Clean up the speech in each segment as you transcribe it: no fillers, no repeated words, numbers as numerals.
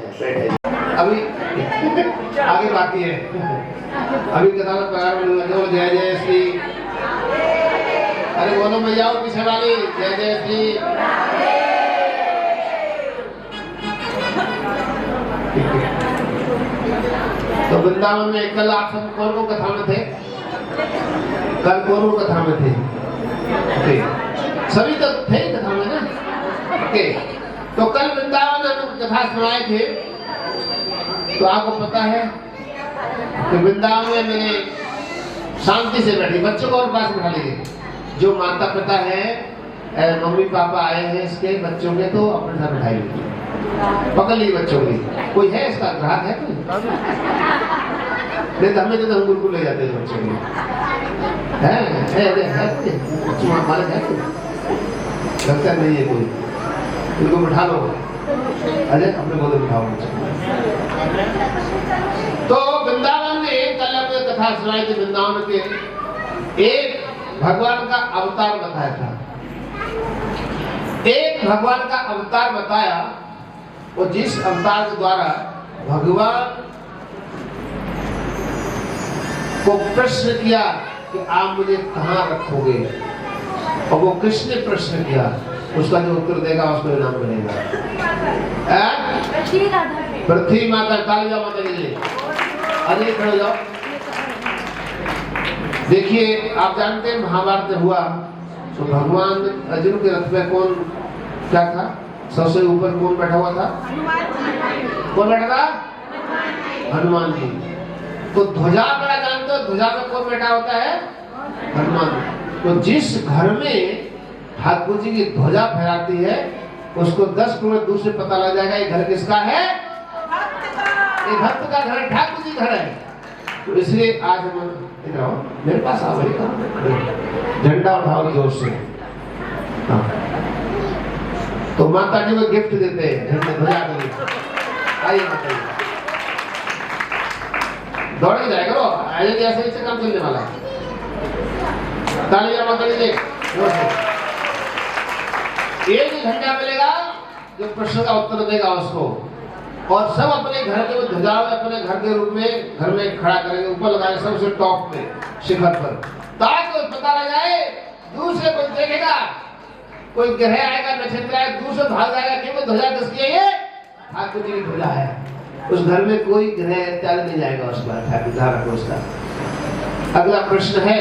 बैठे। अभी आगे बाकी है, अभी कथा में प्रकार में जय जय श्री, अरे बोलो भैया और पीछे वाली जय जय श्री। तो वृंदावन में कल आप सब कौन कथा में थे? कल कौन कथा में थे? सभी तो थे कथा में ना। ओके, तो कल वृंदावन में कथा सुनाए थे। तो आपको पता है कि वृंदावन में मैंने शांति से बैठी, बच्चों को और पास बिठा लीजिए। जो माता पिता है, मम्मी पापा आए हैं इसके बच्चों के, तो अपने साथ बिठाइए, पकड़ लीजिए बच्चों की। कोई है इसका ग्राहक है कोई? नहीं तो हमें तो हम बिल्कुल ले जाते हैं बच्चों को। है मालिक है कोई? लगता नहीं है कोई, उनको बिठा लो। अरे अपने को तो बिठाओ। तो वृंदावन में कल हमने कथा सुनाई थी। वृंदावन के एक भगवान का अवतार बताया था, एक भगवान का अवतार बताया, और जिस अवतार के द्वारा भगवान को प्रश्न किया कि आप मुझे कहाँ रखोगे, और वो कृष्ण ने प्रश्न किया, उसका जो उत्तर देगा उसको इनाम मिलेगा। पृथ्वी माता कालिया माता के लिए अरे खड़े जाओ। देखिए आप जानते हैं महाभारत में हुआ तो भगवान अर्जुन के रथ में कौन क्या था? सबसे ऊपर कौन बैठा हुआ था? कौन बैठा था? हनुमान जी। तो ध्वजा बड़ा जानते हो, ध्वजा में कौन बैठा होता है? हनुमान। तो जिस घर में ठाकुर जी की ध्वजा फहराती है उसको 10 किलोमीटर दूर से पता लग जाएगा ये घर किसका है? ये भक्त का घर, ठाकुर जी घर है। तो इसलिए आज हम इधर आओ, मेरे पास आओ, झंडा उठाओ जोर से। हाँ। तो माता जी को गिफ्ट देते हैं झंडे ध्वजा के लिए। आइए माता जी, दौड़ के जाएगा वो, ऐसे ऐसे काम चलने वाला है। तालियां माता जी जोर से। एक ही झंडा मिलेगा जो प्रश्न का उत्तर देगा उसको, और सब अपने घर के ध्वजा अपने घर के रूप में घर में खड़ा करेंगे, ऊपर लगाएंगे सबसे टॉप में शिखर पर, ताकि पता लग जाए। दूसरे कोई देखेगा, कोई ग्रह आएगा, नक्षत्र आएगा, दूसरे भाग जाएगा कि वो ध्वजा किसकी है? ये ठाकुर जी की ध्वजा है। उस घर में कोई ग्रह त्याग नहीं जाएगा उसका, ठाकुर ध्यान रखो उसका। अगला प्रश्न है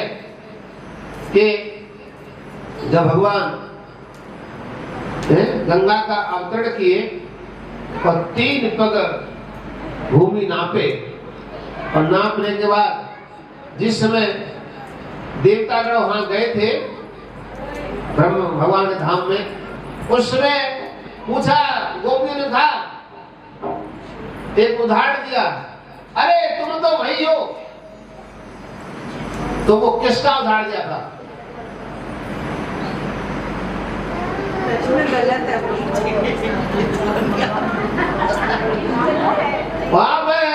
कि जब भगवान गंगा का अवतरण किए और 3 पग भूमि नापे, और नापने के बाद जिस समय देवतागण वहां गए थे ब्रह्म भगवान के धाम में, उस समय पूछा, गोपियों ने कहा, एक उदाहरण दिया, अरे तुम तो वही हो। तो वो किसका उदाहरण दिया था? वहां में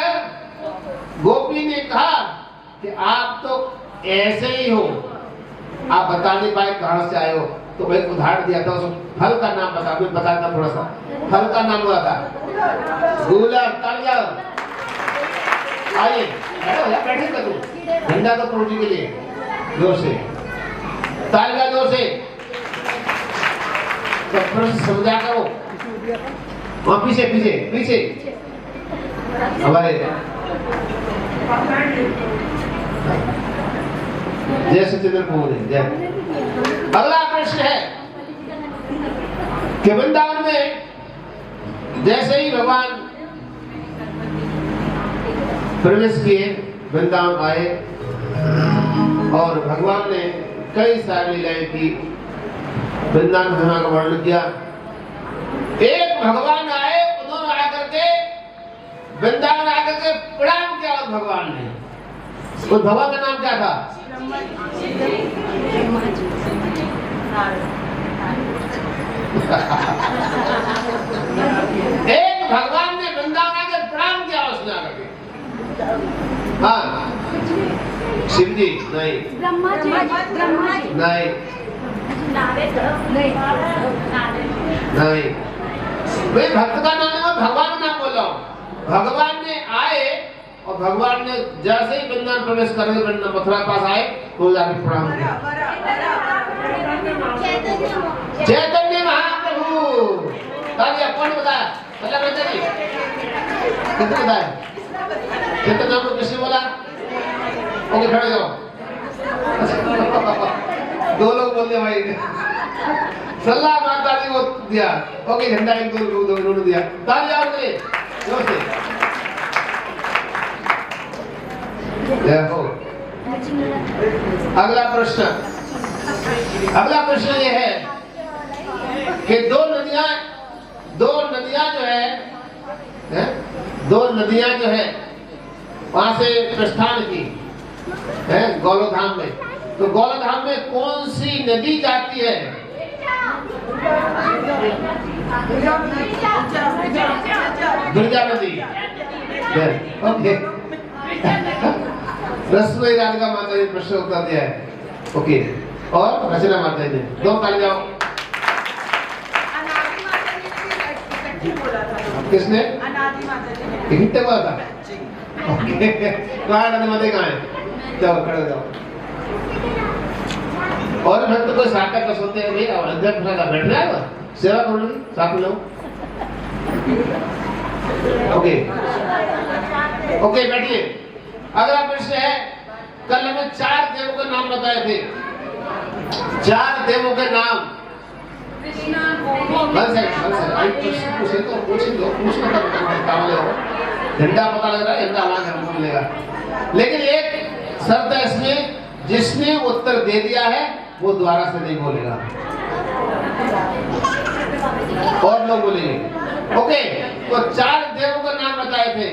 गोपी ने कहा कि आप तो ऐसे ही हो, आप बता नहीं पाए कहां से आए हो। तो एक उदाहरण दिया था, उस फल का नाम बता, मैं बताता थोड़ा सा। फल का नाम हुआ था गूलर। तालियां। आइए बैठे कर तू, झंडा तो पहुंची के लिए जोर से तालियां, जोर से। तो प्रश्न समझा करो, वहां पीछे पीछे पीछे हमारे जय सचिंद्र प्रभु जय। अगला प्रश्न है कि वृंदावन में जैसे ही भगवान प्रवेश किए, वृंदावन आए और भगवान ने कई सारी लीलाएं की, वृंदावन महिमा का वर्णन किया। एक भगवान आए, उन्होंने आकर के वृंदावन आकर के प्रणाम किया भगवान ने। उस भगवान का नाम क्या था? एक भगवान ने वृंदावन आकर प्रणाम किया, उसने आकर के। हाँ, शिव जी नहीं, ब्रह्मा जी नहीं, नहीं, भाई भक्त का नाम है, भगवान का नाम बोला। बोल रहा हूँ, भगवान ने आए और भगवान ने जैसे ही वृंदावन प्रवेश कर रहे मथुरा पास आए तो जाके प्रणाम किया। चैतन्य महाप्रभु। तालियां कौन बताया? मतलब बता जी किसने बताया? चैतन्य नाम को किसने बोला? ओके खड़े जाओ। दो लोग बोल दिया भाई। सल्ला माता जी को दिया। ओके झंडा एक दो इन्होंने दिया। तालियां के लिए जोर से। देखो अगला प्रश्न ये है कि दो नदियां जो है वहां से प्रस्थान की है गौलोधाम में। तो गौलोधाम में कौन सी नदी जाती है? दुर्गा नदी। ओके रसमई राधिका माता जी प्रश्न उत्तर दिया है। ओके और रचना माता जी ने दो ताली जाओ। किसने? अनादि माता जी ने। कितने बोला था? ओके कहाँ अनादि माता कहाँ है? जाओ खड़े जाओ। और भक्त कोई सार्थक का सोते हैं भैया अध्यक्ष का बैठ रहा है सेवा करो साथ में लोग। ओके बैठिए। अगला प्रश्न है, कल हमें 4 देवों के नाम बताए थे। 4 देवों के नाम। झंडा पता लग रहा है, झंडा हमारा मिलेगा। लेकिन एक शर्त है इसमें, जिसने उत्तर दे दिया है वो दोबारा से नहीं बोलेगा और लोग बोलेंगे। ओके तो 4 देवों का नाम बताए थे।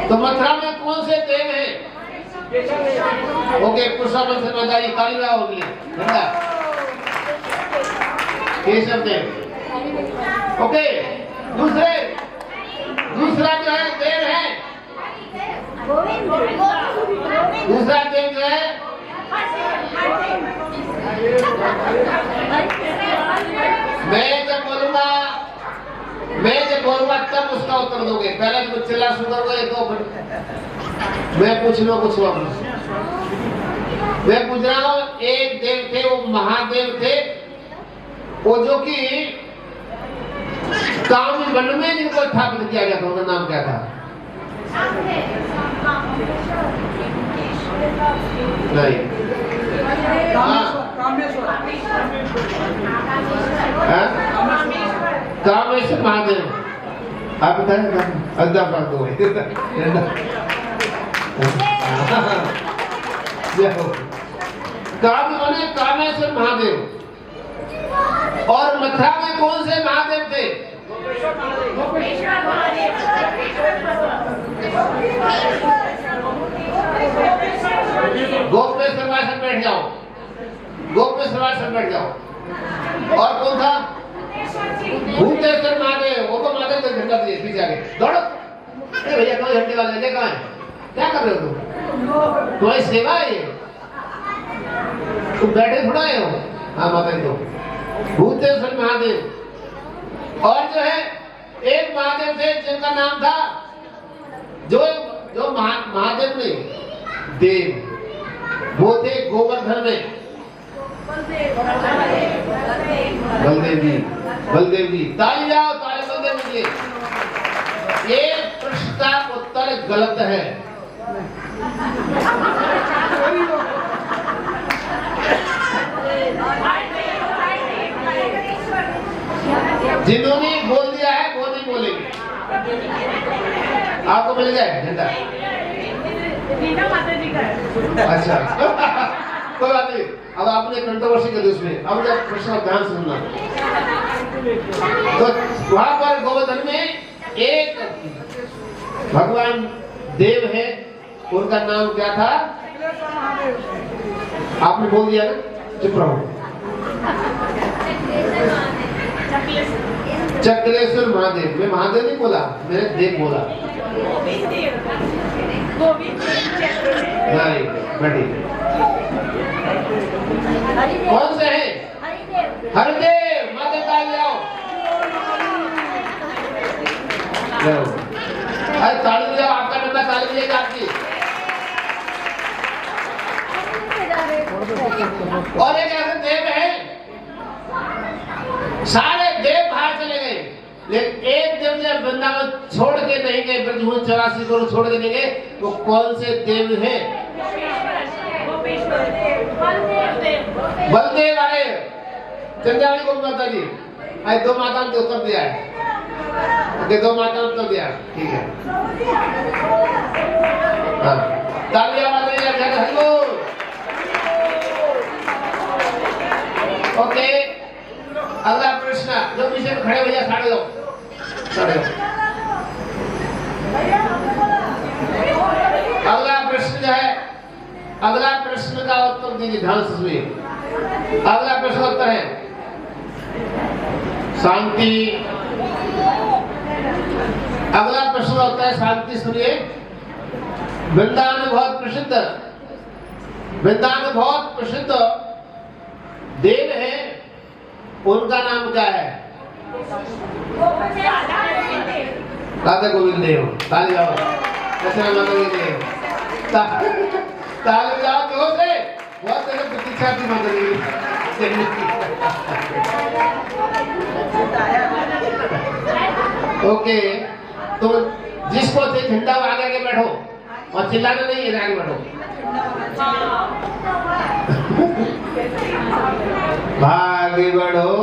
तो मथुरा में कौन से देव हैं? ओके पुरुषोत्तम से बताइए। कालिया हो गई केशव देव। ओके दूसरा जो है देव है, दूसरा देव जो है मैं जब बोलूंगा तब उसका उत्तर दोगे। पहले तो चिल्ला शुरू करोगे 2 मिनट। मैं पूछ रहा हूँ एक देव थे, वो महादेव थे, वो जो कि कामी वन में जिनको स्थापित किया गया था, उनका नाम क्या था? नहीं कामेश्वर महादेव। आप बताएं अद्दा दो कामेश्वर महादेव। और मथुरा में कौन से महादेव थे? गोपेश्वर वासन बैठ जाओ। गोपेश्वर वासन बैठ जाओ। और कौन था? भूतेश्वर महादेव। वो तो महादेव का झंडा दिए पीछे आगे दौड़ो। अरे भैया कौन झंडे वाले ले कहाँ है? क्या कर रहे हो तुम? तुम्हारी सेवा है ये, तुम बैठे थोड़ा हो। हाँ माता जी तो भूतेश्वर महादेव। और जो है एक महादेव थे जिनका नाम था जो महादेव नहीं देव, वो थे गोवर्धन में बलदेव जी। ताली जाओ, ताली बलदेव जी। ये प्रश्न का उत्तर गलत है। जिन्होंने बोल दिया है वो नहीं बोलेंगे। आपको मिल गया झंडा? अच्छा कोई बात नहीं। अब आपने कंट्रोवर्सी कर दी उसमें। अब जब प्रश्न ध्यान से सुनना। तो वहां पर गोवर्धन में एक भगवान देव है, उनका नाम क्या था? आपने बोल दिया ना, चुप रहो। चक्रेश्वर महादेव। मैं महादेव नहीं बोला, मैंने देव बोला। नहीं बैठी। कौन से है? हरिदेव। माता ताली आओ। अरे ताली बजाओ, आपका नंबर ताली बजाएगी आपकी। और एक ऐसे देव है, सारे देव बाहर चले गए, लेकिन एक देव जब वृंदावन छोड़ के नहीं गए, ब्रजभूमि 84 करोड़ छोड़ के नहीं गए, वो कौन से देव है? बलदेव आए। चंद्रावली को माता जी आज 2 माताओं ने उत्तर दिया है। ओके, 2 माताओं ने उत्तर दिया, ठीक है। तालियां बजाइए, हरि बोल। ओके, अगला प्रश्न, जो पीछे में खड़े भैया साढ़े दो। अगला प्रश्न जो है, अगला प्रश्न का उत्तर दीजिए ध्यान से सुनिए। अगला प्रश्न उत्तर है शांति। अगला प्रश्न होता है शांति, सुनिए। वृंदावन बहुत प्रसिद्ध, वृंदावन बहुत प्रसिद्ध देव है, उनका नाम क्या है? राधा गोविंद देव। ताली जाओ, दशरथ माता देव। ताली जाओ क्यों से? बहुत देर प्रतीक्षा की माता जी। ओके, तो जिसको से झंडा आगे के बैठो और चिल्लाना नहीं है, आगे बैठो। भागे बढ़ो,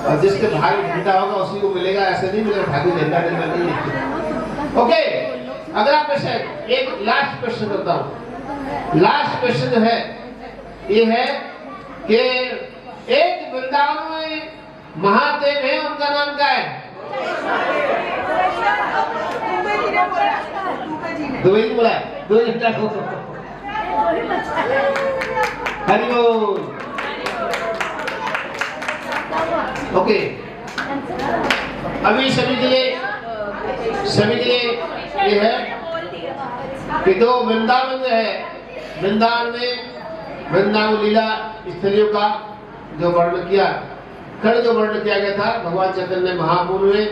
और जिसके भाग झंडा होगा उसी को मिलेगा, ऐसे नहीं मिलेगा। भागे झंडा नहीं। ओके, अगला प्रश्न, एक लास्ट प्रश्न करता हूँ। लास्ट प्रश्न जो है ये है कि एक वृंदावन में महादेव है, उनका नाम क्या है? दुबई बोला है, दुबई को। हरि बोल। ओके, अभी सभी के लिए ये है कि जो वृंदावन जो है, वृंदावन में वृंदावन लीला स्थलियों का जो वर्णन किया, कल जो वर्णन किया गया था, भगवान चैतन्य महाप्रभु ने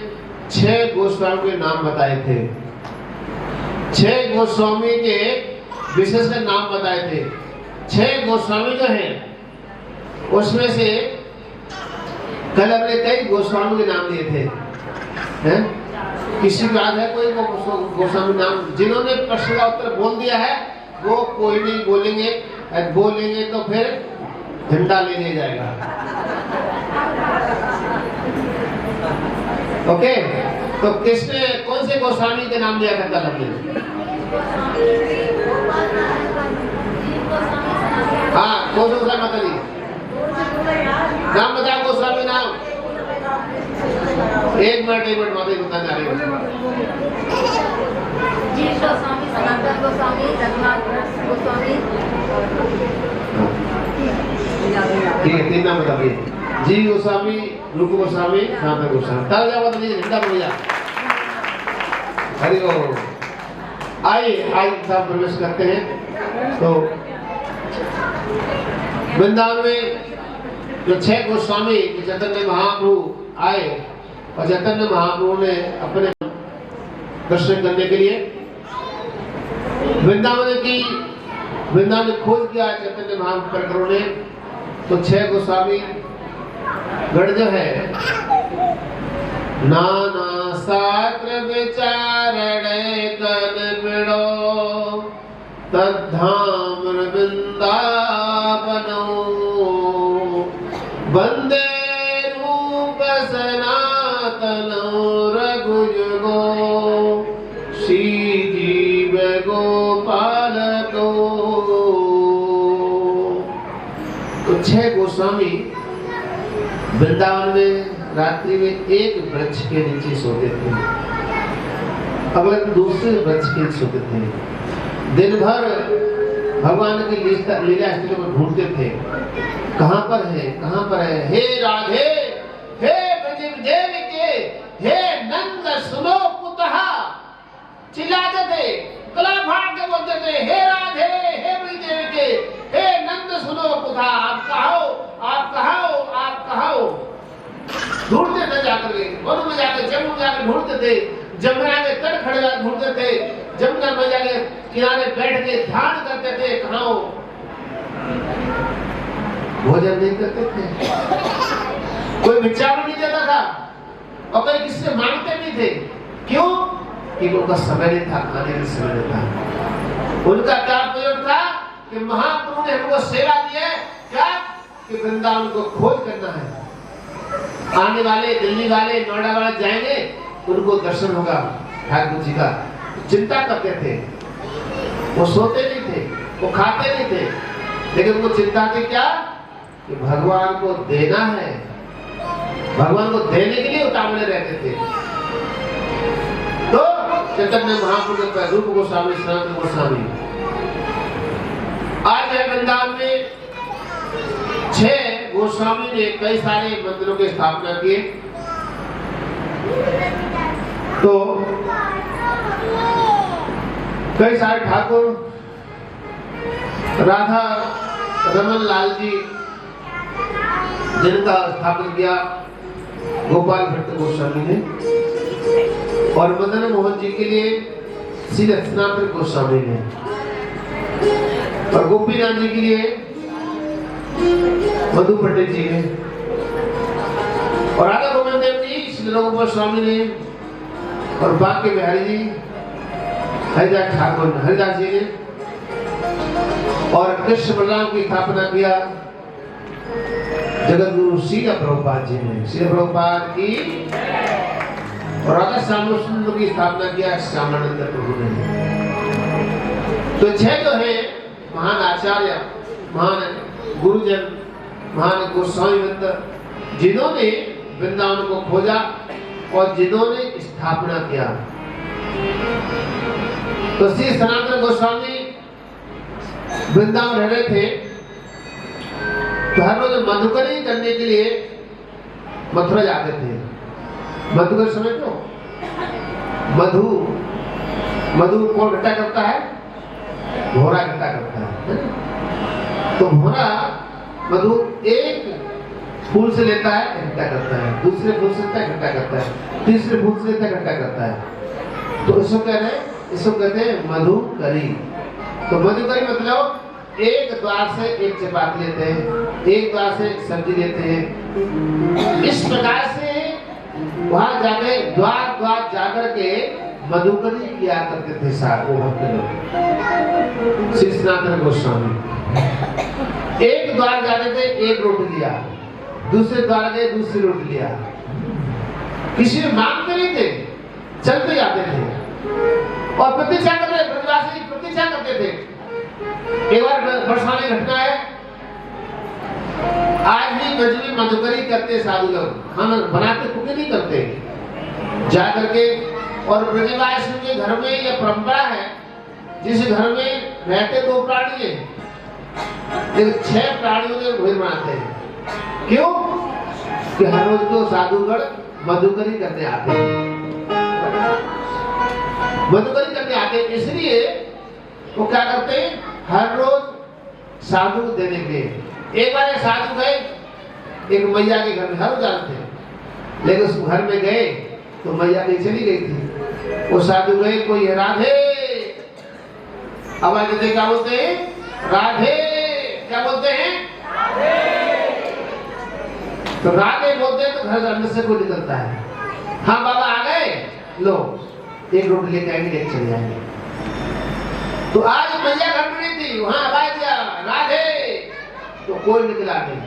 6 गोस्वामी के नाम बताए थे। 6 गोस्वामी के विशेष नाम बताए थे। 6 गोस्वामी जो हैं उसमें से कल हमने कई गोस्वामी के नाम लिए थे, हैं? किसी को याद है कोई गोस्वामी नाम? जिन्होंने प्रश्न का उत्तर बोल दिया है वो कोई नहीं बोलेंगे, बोलेंगे तो फिर झंडा लेने जाएगा। ओके, तो किसने कौन से गोस्वामी के नाम लिया था कल हमने? हाँ, कौन सा गोस्वामी माता जी नाम बताओ, गोस्वामी नाम। एक मिनट माता जी बताने आ रही है। जीव गोस्वामी, सनातन गोस्वामी, रघुनाथ गोस्वामी। ठीक है, 3 नाम बताइए। जीव गोस्वामी, रूप गोस्वामी, सनातन गोस्वामी। ताली जाओ माता जी, झंडा बोलिए। हरि बोल। आइए सब प्रवेश करते हैं। तो वृंदावन में जो 6 गोस्वामी चैतन्य महाप्रभु आए और चैतन्य महाप्रभु ने अपने दर्शन करने के लिए वृंदावन खोज किया चैतन्य महाप्रभु ने। तो 6 गोस्वामी गण जो है, नाना शास्त्र विचारण कन बिड़ो तद्धाम वृंदावनो वंदे रूप सनातनो रघुयुगो श्री जीव गोपालको। तो 6 गोस्वामी वृंदावन में रात्रि में एक वृक्ष के नीचे सोते थे, अगले दूसरे वृक्ष के सोते थे। दिन भर भगवान की लीला स्थलों को ढूंढते थे, कहाँ पर है? हे राधे, हे ब्रजदेव के, हे नंद सुनो पुतः, चिल्लाते थे, गला फाड़ के बोलते थे, हे राधे, हे ब्रजदेव के, हे नंद सुनो पुतः, आप कहाँ हो? ढूंढते थे जाकर के, वन में जाकर जंगल में जाकर ढूंढते थे, जमुना के तट खड़े जाकर ढूंढते थे, जमुना में जाके किनारे बैठ के ध्यान करते थे, कहाँ हो? भोजन नहीं करते थे, कोई भिक्षा नहीं देता था और कोई किससे मांगते नहीं थे। क्यों? कि उनका समय नहीं था, खाने का समय नहीं था। उनका क्या प्रयोग था कि महाप्रभु ने हमको सेवा दी है, क्या कि वृंदावन को खोज करना है। आने वाले दिल्ली वाले नोएडा वाले जाएंगे, उनको दर्शन होगा ठाकुर जी का, चिंता करते थे। वो सोते नहीं थे, वो खाते नहीं थे, लेकिन उनको चिंता थी क्या कि भगवान को देना है, भगवान को देने के लिए उतावले रहते थे। तो चैतन्य महाप्रभु के रूप गोस्वामी, सनातन गोस्वामी आज है वृंदावन में 6 गोस्वामी ने कई सारे मंदिरों की स्थापना की। तो कई सारे ठाकुर, राधा रमन लाल जी जिनका स्थापन किया गोपाल भट्ट गोस्वामी ने, और मदन मोहन जी के लिए श्री रत्नाकर गोस्वामी ने, और गोपीनाथ जी के लिए मधु पंडित जी ने, और राधा गोविंद देव जी श्री गोपाल स्वामी ने, और बांके बिहारी जी हरिदास ठाकुर हरिदास जी ने, और कृष्ण बलराम की स्थापना किया जगत गुरु श्रील प्रभुपाद जी ने, श्री प्रभुपाद की, और राधा श्याम सुंदर की स्थापना किया श्यामानंद प्रभु ने। तो 6 जो है महान आचार्य, महान गुरुजन, महान गोस्वामी वृंद, जिन्होंने वृंदावन को खोजा और जिन्होंने स्थापना किया। तो श्री सनातन गोस्वामी वृंदावन रह रहे थे, तो हर रोज मधुकरी करने के लिए मथुरा जाते थे। मधुकर समझ लो, मधु मधु कौन इकट्ठा करता है? घोड़ा इकट्ठा करता है। तो घोड़ा मधु एक फूल से लेता है, इकट्ठा करता है, दूसरे फूल से लेता है, इकट्ठा करता है, तीसरे फूल से लेता है, इकट्ठा करता है। तो इसको कह रहे हैं, इसको कहते हैं मधुकरी। तो मधुकरी मतलब एक द्वार से एक चपाती लेते हैं, एक द्वार से सब्जी लेते हैं। इस प्रकार से वहां जाके द्वार द्वार जाकर के मधुकरी किया करते थे साथ वो भक्त लोग। श्री सनातन गोस्वामी एक द्वार जाते थे, एक रोटी लिया, दूसरे द्वार गए, दूसरी रोटी लिया, किसी ने मांगते नहीं थे, चलते जाते थे और प्रतीक्षा करते, ब्रजवासी प्रतीक्षा करते थे। एक बार बरसाने घटना है, आज भी ब्रज में मधुकरी करते साधु लोग, खाना बनाते कुकिंग नहीं करते, जा करके। और ब्रजवासी के घर में यह परंपरा है, जिस घर में रहते 2 प्राणी है, लेकिन 6 प्राणियों के भोजन बनाते हैं। क्यों? कि हर रोज तो साधुगण मधुकरी करने आते हैं, मधुकरी करने आते हैं, इसलिए वो क्या करते हैं, हर रोज साधु को देने के लिए। एक बार साधु गए एक मैया के घर में, हर रोज जाते हैं, लेकिन उस घर में गए तो मैया कहीं चली गई थी। वो साधु गए, कोई राधे आवाज देते, क्या बोलते हैं? राधे। क्या बोलते हैं? तो राधे बोलते हैं, तो घर अंदर से कोई निकलता है, हाँ बाबा आ गए, लो एक रोटी लेके आएंगे, लेके चले जाएंगे। तो आज मैया घर में नहीं थी, वहां आवाज दिया राधे, तो कोई निकला नहीं।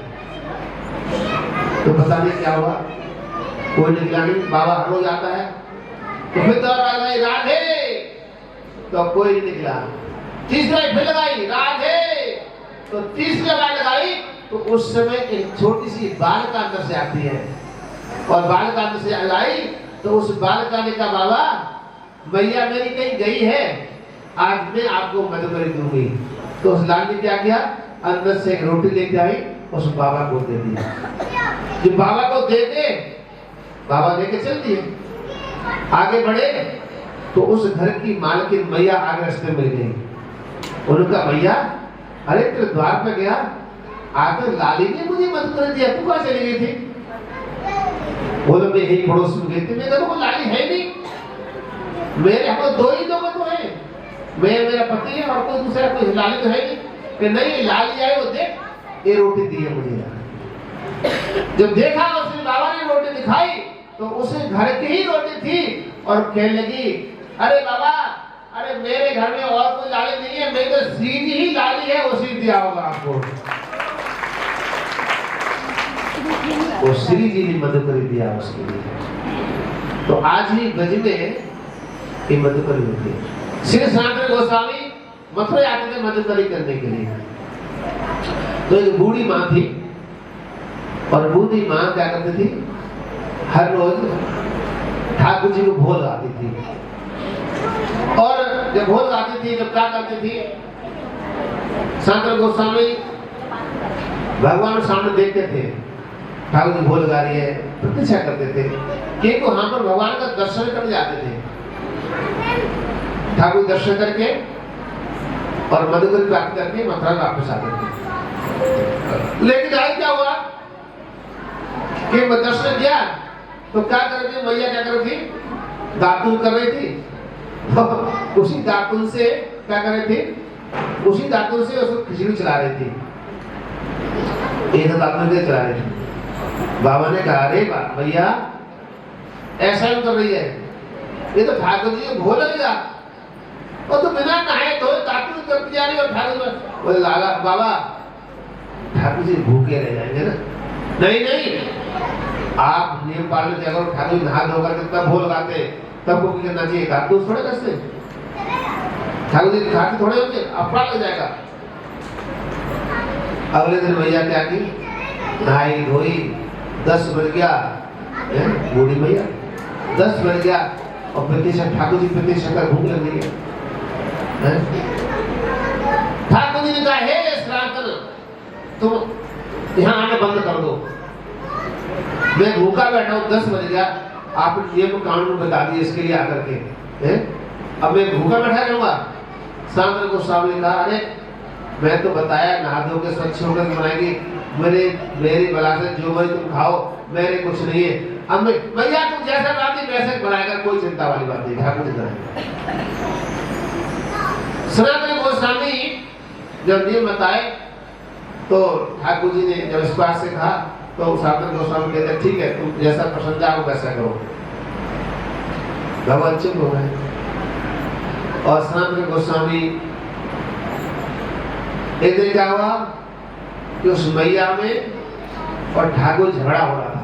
तो पता नहीं क्या हुआ, कोई निकला नहीं। बाबा हर रोज आता है, तो फिर तो राधे, तो कोई नहीं निकला। तीसरा फिर लगाई राधे, तो तीसरी बार लगाई, तो उस समय एक छोटी सी बालिका अंदर से आती है, और बालिका अंदर से आई, तो उस बालिका ने कहा बाबा मैया मेरी कहीं गई है, आज मैं आपको मधुकरी दूंगी। तो उस लाल ने क्या किया, अंदर से एक रोटी लेके आई, उस बाबा को दे दी। जो बाबा को दे दे, बाबा लेके चल दिए। आगे बढ़े तो उस घर की मालकिन मैया आगे रास्ते मिल गई। उनका मैया, अरे तेरे द्वार पे गया, आकर लाली ने मुझे मधुकरी दिया, तू कहाँ चली गई थी? बोलो मैं यही पड़ोस में गई थी, मैं देखो लाली है नहीं, मेरे हम दो ही लोग तो है, मैं मेरा पति है और कोई दूसरा कोई लाली तो है नहीं। कि नहीं लाली आई, वो देख ये रोटी दी है मुझे। जब देखा उसने बाबा ने रोटी दिखाई तो उसे घर की ही रोटी थी और कहने लगी अरे बाबा, अरे मेरे घर में और कोई लाली नहीं है, मेरी तो श्री जी ही लाली है, वो श्री दिया होगा आपको। वो श्री जी ने मधुकरी दिया उसके लिए। तो आज ही ब्रज में ये मधुकरी होती है। श्री सनातन गोस्वामी मथुरा आते थे मधुकरी करने के लिए। तो एक बूढ़ी माँ थी और बूढ़ी माँ क्या करती थी, हर रोज ठाकुर जी को भोग आती थी। और जब भोग आती थी जब क्या करती थी, सनातन गोस्वामी भगवान के सामने देखते थे ठाकुर जी भोग गा रही है, प्रतीक्षा करते थे कि वहां पर भगवान का दर्शन करने जाते थे। ठाकुर दर्शन करके और मधुकरी प्राप्त करके मथुरा वापस आते थे। लेकिन आज क्या हुआ कि दर्शन किया तो क्या कर रही थी मैया, क्या कर रही थी, दातुन कर रही थी। उसी दातुन से क्या कर रही थी, उसी दातुन से उसको खिचड़ी चला रही थी, एक दातुन से चला रही थी। बाबा ने कहा अरे भैया ऐसा क्यों कर रही है, ये तो ठाकुर जी को भोग लगेगा, और तो बिना नहाए धोए दातुन करती जा रही है। और ठाकुर बोले लाला बाबा ठाकुर जी भूखे रह जाएंगे ना। नहीं नहीं, आप नियम पालन किया करो, ठाकुर नहा धो करके तब भोग लगाते, तब वो करना चाहिए। ठाकुर थोड़े करते, ठाकुर जी खाते थोड़े होंगे, अपराध लग जाएगा। अगले दिन भैया क्या की, नहाई धोई, 10 बज गया, बूढ़ी भैया 10 बज गया और प्रतिशत ठाकुर जी प्रतिशत का भूख लग गई है। ठाकुर जी ने कहा हे सनातन तुम यहाँ आने बंद कर दो, मैं भूखा बैठा हूँ, 10 बज गया, आप ये कानून बता दिए इसके लिए आकर के, अब मैं भूखा बैठा रहूंगा। सनातन गोस्वामी ने कहा अरे मैं तो बताया नहा धो के स्वच्छ होकर बनाएगी, मेरी बला से जो भाई तुम खाओ, मेरे कुछ नहीं है। अब भैया तुम जैसा बनाती वैसे बनाएगा, कोई चिंता वाली बात नहीं, ठाकुर जी बनाएगा। सनातन गोस्वामी जब नियम बताए तो ठाकुर जी ने जब इस बात से कहा तो सनातन गोस्वामी कहते ठीक है तुम जैसा पसंद आओ वैसा करो। भगवान चुप हो गए और सनातन गोस्वामी एक दिन क्या हुआ कि उस मैया में और ठाकुर झगड़ा हो रहा था।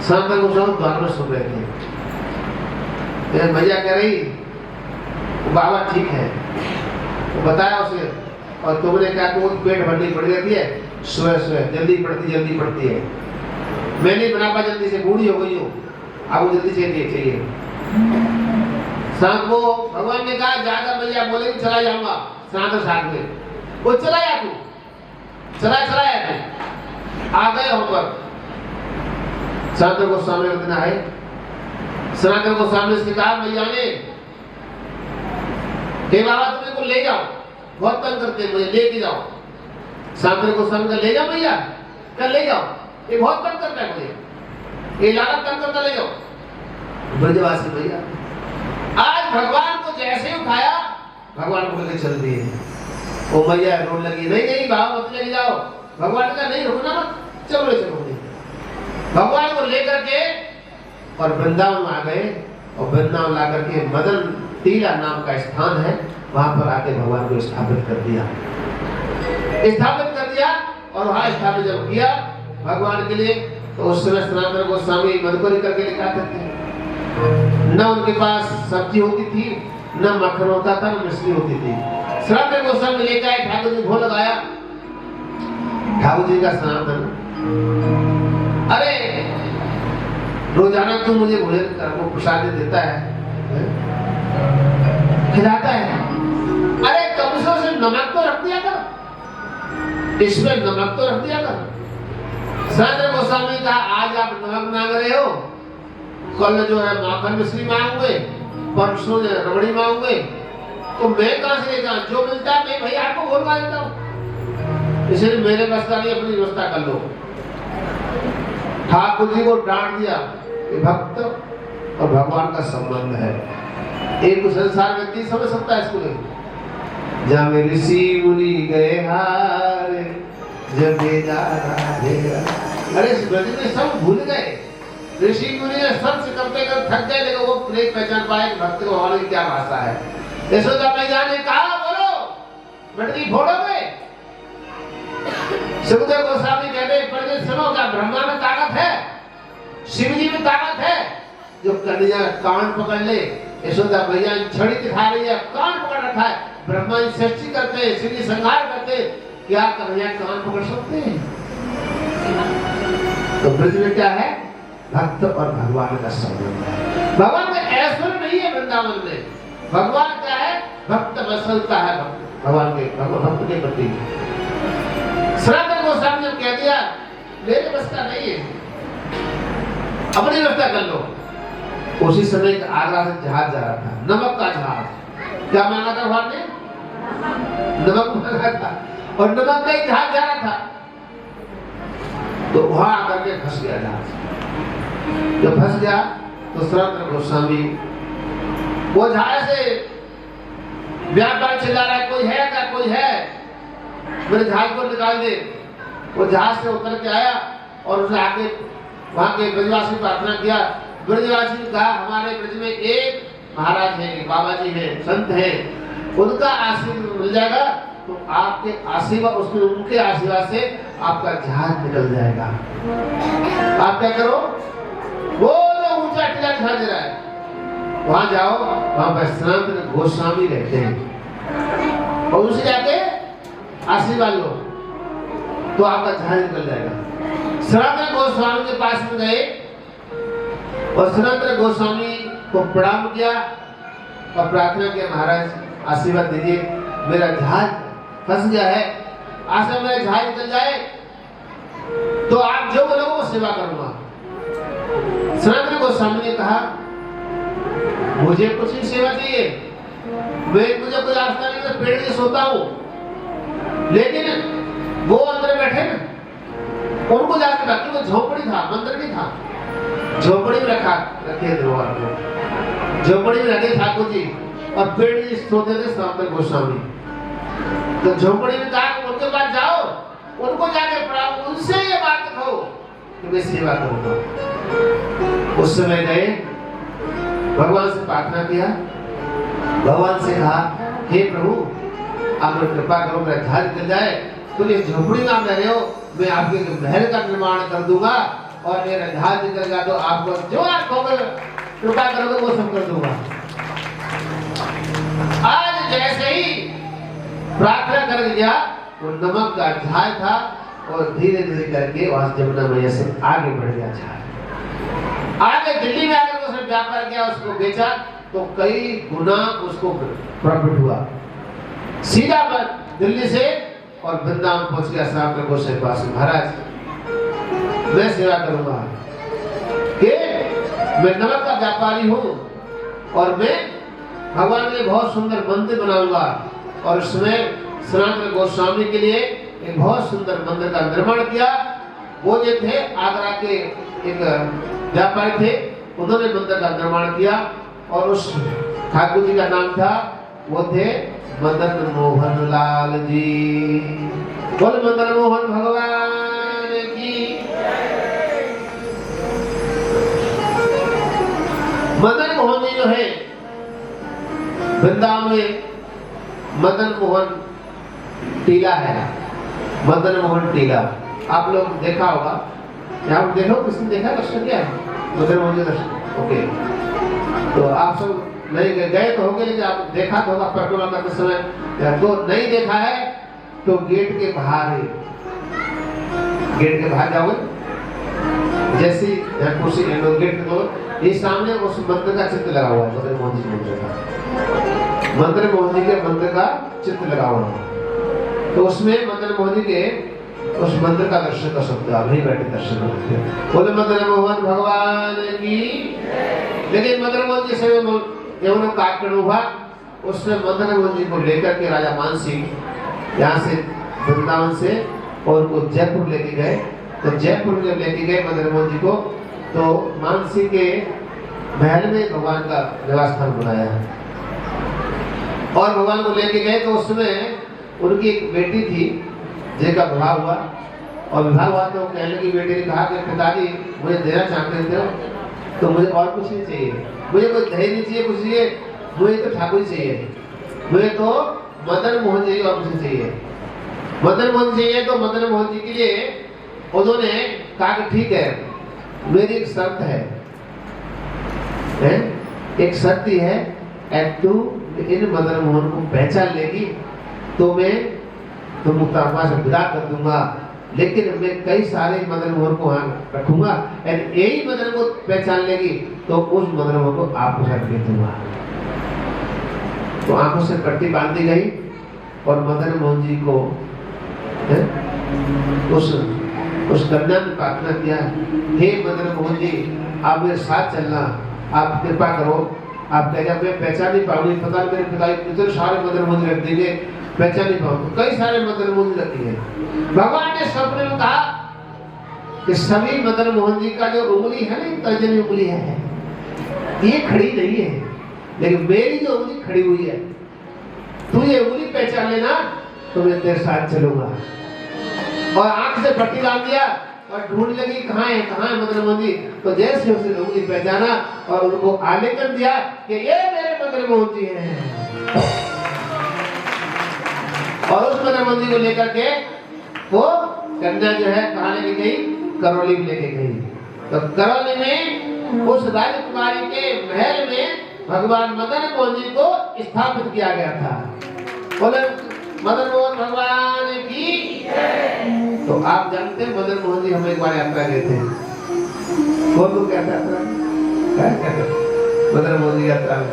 सनातन गोस्वामी द्वार में सुन रहे थे। मैया कह रही बाबा ठीक है, वो बताया उसे, और तुमने क्या तो पेट भरनी पड़ रहती है, सुबह जल्दी पड़ती है, मैं नहीं बना पा, जल्दी से बूढ़ी हो गई हूँ, आपको जल्दी चाहिए। शाम को भगवान ने कहा ज्यादा मैया बोले चला जाऊंगा सनातन साथ में, वो चला या तू चला या तू आ गए हो पर। सनातन गोस्वामी एक दिन आए, सनातन गोस्वामी से कहा मैया ने हे बाबा तुम्हें को ले जाओ, बहुत तंग करते मुझे, लेके जाओ। सनातन गोस्वामी का ले जाओ भैया, क्या ले जाओ, ये बहुत तंग करता है मुझे, ये लाला तंग करता, ले जाओ। ब्रजवासी भैया आज भगवान को जैसे ही उठाया भगवान को लेकर चल दिए। वो मैया रोड लगी, नहीं बाबा मत लेके जाओ। भगवान का नहीं रुकना मत, चलो। भगवान को लेकर के और वृंदावन आ गए, और वृंदावन ला करके मदन टीला नाम का स्थान है, वहां पर आके भगवान को स्थापित कर दिया। और वहां स्थापित जब किया भगवान के लिए, तो उस समय सनातन गोस्वामी मधुकरी करके लेकर थे। न उनके पास सब्जी होती थी, न मक्खन होता था, न मिश्री होती थी। सनातन गोस्वामी लेकर आए, ठाकुर जी भोग लगाया, ठाकुर जी का सनातन अरे रोजाना तुम मुझे भोजन को प्रसाद देता है, खिलाता है, अरे कम से नमक तो रख दिया कर, इसमें नमक तो रख दिया कर। सनातन गोस्वामी कहा आज आप नमक मांग रहे हो, कल जो है माखन मिश्री मांगोगे, परसों रबड़ी मांगोगे, तो मैं कहां से लेता, जो मिलता है मैं भाई आपको बोलवा देता हूँ, इसलिए मेरे व्यवस्था नहीं, अपनी व्यवस्था कर लो। ठाकुर जी को डांट दिया कि भक्त और भगवान का संबंध है। एक संसार व्यक्ति समझ सकता है इसको नहीं। जब ऋषि मुनि गए हारे जब जा अरे इस ब्रज में सब भूल गए। ऋषि मुनि ने सब से करते कर थक गए, लेकिन वो नहीं पहचान पाए कि भक्त को भगवान की क्या भाषा है। यशोदा मैया ने कहा बोलो मटकी फोड़ोगे। सुखदेव गोस्वामी कहते हैं सुनो, क्या ब्रह्मा में ताकत है, शिव जी में ताकत है जो कन्हैया कान पकड़ ले। यशोदा मैया छड़ी दिखा रही है, कान पकड़ रखा है। ब्रह्मा जी सृष्टि करते हैं, शिव जी संहार करते हैं, क्या कन्हैया कान पकड़ सकते हैं? तो ब्रज में क्या है? भक्त और भगवान का संबंध है। भगवान का ऐश्वर्य नहीं है वृंदावन में। भगवान क्या है? भक्त बसलता है भगवान के भक्त के प्रति। सनातन गोस्वामी ने कह दिया मेरे बस का नहीं है, अपनी व्यवस्था कर लो। उसी समय एक आगरा से जहाज जा रहा था, नमक का जहाज। क्या मांगा था भगवान ने? नमक मांगा था, और नमक का ही जहाज जा रहा था। तो वहां आकर के फंस गया जहाज। जब फंस गया तो सनातन गोस्वामी वो जहाज से व्यापार चिल्ला रहा है, कोई है क्या, कोई है, मेरे जहाज को निकाल दे। वो जहाज से उतर के आया और उसने आके वहां के ब्रजवासी प्रार्थना किया। ब्रजवासी ने कहा हमारे ब्रज में एक महाराज है, बाबा जी हैं, संत हैं, उनका आशीर्वाद मिल जाएगा तो आपके आशीर्वाद, उसके उनके आशीर्वाद से आपका जहाज निकल जाएगा। आप क्या करो, वो जो ऊंचा टीला दिखाई दे रहा है वहां जाओ, वहां पर सनातन गोस्वामी रहते हैं और उनसे जाके आशीर्वाद लो तो आपका जहाज निकल जाएगा। सनातन गोस्वामी के पास में गए और सनातन गोस्वामी को प्रणाम किया और प्रार्थना किया, महाराज आशीर्वाद दीजिए, मेरा जहाज फंस गया है, आज से मेरा जहाज निकल जाए तो आप जो बोलोगे वो सेवा करूंगा। सनातन गोस्वामी ने कहा मुझे कुछ ही सेवा चाहिए, मैं मुझे कोई रास्ता नहीं, मैं पेड़ में सोता हूँ, लेकिन वो अंदर बैठे ना, उनको जाके बाकी वो झोपड़ी था, मंदिर नहीं था, झोपड़ी में रखे दरबार को, झोपड़ी में रखे ठाकुर जी और पेड़ में सोते थे सनातन गोस्वामी। तो झोपड़ी में कहा उनके पास जाओ, उनको जाके प्रणाम, उनसे ये बात कहो कि मैं सेवा करूंगा। उस समय गए, भगवान से प्रार्थना किया, भगवान से कहा हे प्रभु आप कृपा करो मेरा जहाज निकल जाए, तो इस झोपड़ी में आप रह रहे हो, मैं आपके महल का निर्माण कर दूंगा और मेरा जहाज निकल गया तो आपको जो आप कहोगे कृपा करोगे वो सब कर दूंगा। आज जैसे ही प्रार्थना कर दिया, वो नमक का जहाज था और धीरे धीरे करके वहां जमुना मैया से आगे बढ़ गया जहाज। आगे दिल्ली में आकर उसने व्यापार किया, उसको बेचा तो कई गुना उसको प्रॉफिट हुआ। सीधा दिल्ली से और वृंदावन पहुंच गया सनातन गोस्वामी के पास। महाराज मैं सेवा करूंगा कि मैं नमक का व्यापारी हूँ और मैं भगवान के लिए बहुत सुंदर मंदिर बनाऊंगा, और उसमें सनातन गोस्वामी के लिए एक बहुत सुंदर मंदिर का निर्माण किया। वो जो थे आगरा के एक व्यापारी थे, उन्होंने मंदिर का निर्माण किया और उस ठाकुर जी का नाम था, वो थे मदन मोहन लाल जी। बोल मदन मोहन भगवान की। मदन मोहन जी जो है वृंदावन में मदन मोहन टीला है, मदन मोहन टीला आप लोग देखा होगा, यहाँ देखो किसने देखा, दर्शन क्या है मदन मोहन जी दर्शन, ओके। तो आप सब नहीं गए तो होंगे, लेकिन आप देखा तो होगा परिक्रमा करते समय, तो नहीं देखा है तो गेट के बाहर है, गेट के बाहर जाओगे जैसे कुर्सी गेट को ये सामने उस मंदिर का चित्र लगा हुआ है, मदन मोहन जी मंदिर का, मदन मोहन जी के मंदिर का चित्र लगा हुआ है। तो उसमें मदन मोहन जी के उस मंदिर का दर्शन कर सकते हो, आप नहीं बैठे दर्शन कर सकते हो। बोले मदन मोहन भगवान की। लेकिन मदन मोहन जी से यमुना काटकर हुआ, उसने मदन मोहन जी को लेकर के राजा मान सिंह यहाँ से वृंदावन से और उनको जयपुर लेके गए तो जयपुर जब लेके गए मदन मोहन जी को, तो मानसी के महल में भगवान का निवास स्थान बनाया और भगवान को लेके गए। तो उसमें उनकी एक बेटी थी जिनका विवाह हुआ, और विवाह हुआ तो कहने लगी, बेटी ने कहा कि पिताजी मुझे देना चाहते थे तो मुझे और कुछ नहीं चाहिए, मुझे कोई दहेज नहीं चाहिए, कुछ चाहिए, मुझे तो ठाकुर चाहिए, मुझे तो मदन मोहन जी और कुछ चाहिए। मदन मोहन चाहिए तो मदन मोहन जी के लिए उन्होंने कहा कि ठीक है, मेरी एक शर्त है, एक शर्त ही है, तू इन मदन मोहन को पहचान लेगी तो मैं तुमको तनख्वाह से विदा कर दूंगा, लेकिन मैं कई सारे मदन मोहन को वहां रखूंगा, यही मदन को पहचान लेगी तो उस मदन मोहन को आपको साथ दे दूंगा। तो आंखों से पट्टी बांध दी गई और मदन मोहन जी को उस कन्या ने प्रार्थना किया, हे मदन मोहन जी, आप मेरे साथ चलना, आप कृपा करो। आप कहेगा मैं पहचान नहीं पाऊंगी, पता नहीं मेरे पिता इतने सारे मदन मोहन रख देंगे, पहचान नहीं पाऊंगी, कई सारे मदन मोहन रखी है। भगवान ने सपने में कहा कि सभी मदन मोहन जी का जो उंगली है ना, तर्जनी उंगली है, ये खड़ी नहीं है, लेकिन मेरी जो उंगली खड़ी हुई है, तू ये उंगली पहचान लेना तो मैं तेरे साथ चलूंगा। और आंख से पट्टी डाल दिया और ढूंढ लगी कहाँ है मदन मोहन जी। तो जैसे उसे उंगली पहचाना और उनको आलिंगन दिया कि ये मेरे मदन मोहन जी हैं। और उस मदन मोहन जी को लेकर के वो कन्या जो है कहाँ लेके गई, करौली में लेके गई। तो करौली में उस राजकुमारी के महल में भगवान मदन मोहन जी को स्थापित किया गया था। बोले मदन मोहन भगवान की। तो आप जानते हैं मदन मोहन जी हम एक बार यात्रा गए थे, कौन लोग कहता था मदन मोहन जी यात्रा में,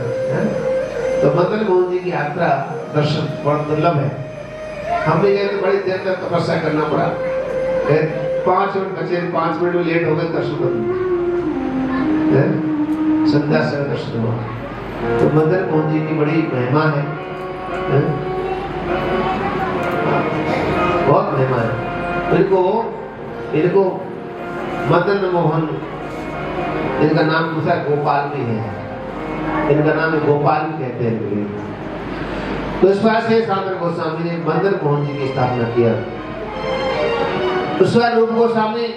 तो मदन मोहन जी की यात्रा दर्शन बहुत दुर्लभ है। हम भी गए तो बड़ी देर तक तपस्या करना पड़ा, 5 मिनट बचे, 5 मिनट में लेट हो गए दर्शन करने, संध्या से दर्शन हुआ। तो मदन मोहन जी की बड़ी महिमा है, बहुत महिमा है। इनको मदन मोहन, इनका नाम दूसरा गोपाल भी है, इनका नाम गोपाल भी कहते हैं। तो इस बात से सागर गोस्वामी ने मदन मोहन जी की स्थापना किया। उस बार रूप गोस्वामी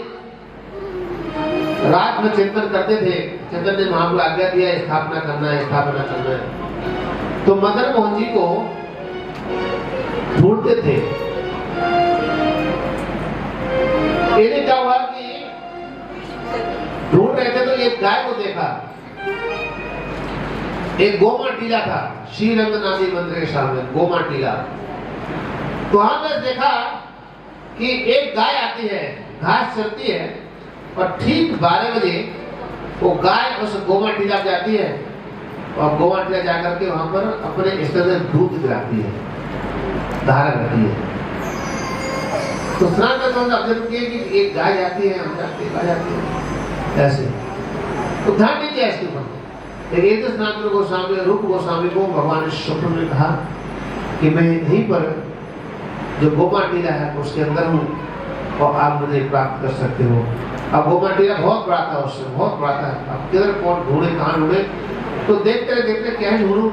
रात में चिंतन करते थे, चिंतन ने महाप्रभु आज्ञा दिया स्थापना करना है। तो मदन मोहन जी को ढूंढते थे। इन्हें क्या हुआ कि ढूंढ रहे थे तो एक गाय को देखा, एक गोमा टीला था श्रीरंग नामी मंदिर के सामने, गोमा टीला। तो हमने देखा कि एक गाय आती है, घास चरती है, और ठीक 12 बजे वो गाय उस गोमा टीला जाती है और गोमा टीला जाकर के वहां पर अपने स्तर में दूध गिराती है, धारा करती है। तो स्नान करते वक्त ऑब्जर्व किए कि एक गाय जाती है, हम जाते गाय जाती है ऐसे, तो ध्यान नहीं दिया इसके ऊपर। एक स्नान गोस्वामी रूप गोस्वामी को भगवान स्वप्न ने कहा कि मैं यहीं पर जो गोमा टीला है उसके अंदर हूँ और आप मुझे प्राप्त कर सकते हो। अब गोमा टीला बहुत बड़ा था, उससे बहुत बड़ा था। अब किधर कौन ढूंढे, कहाँ ढूंढे, तो देखते देखते क्या ढूंढूं।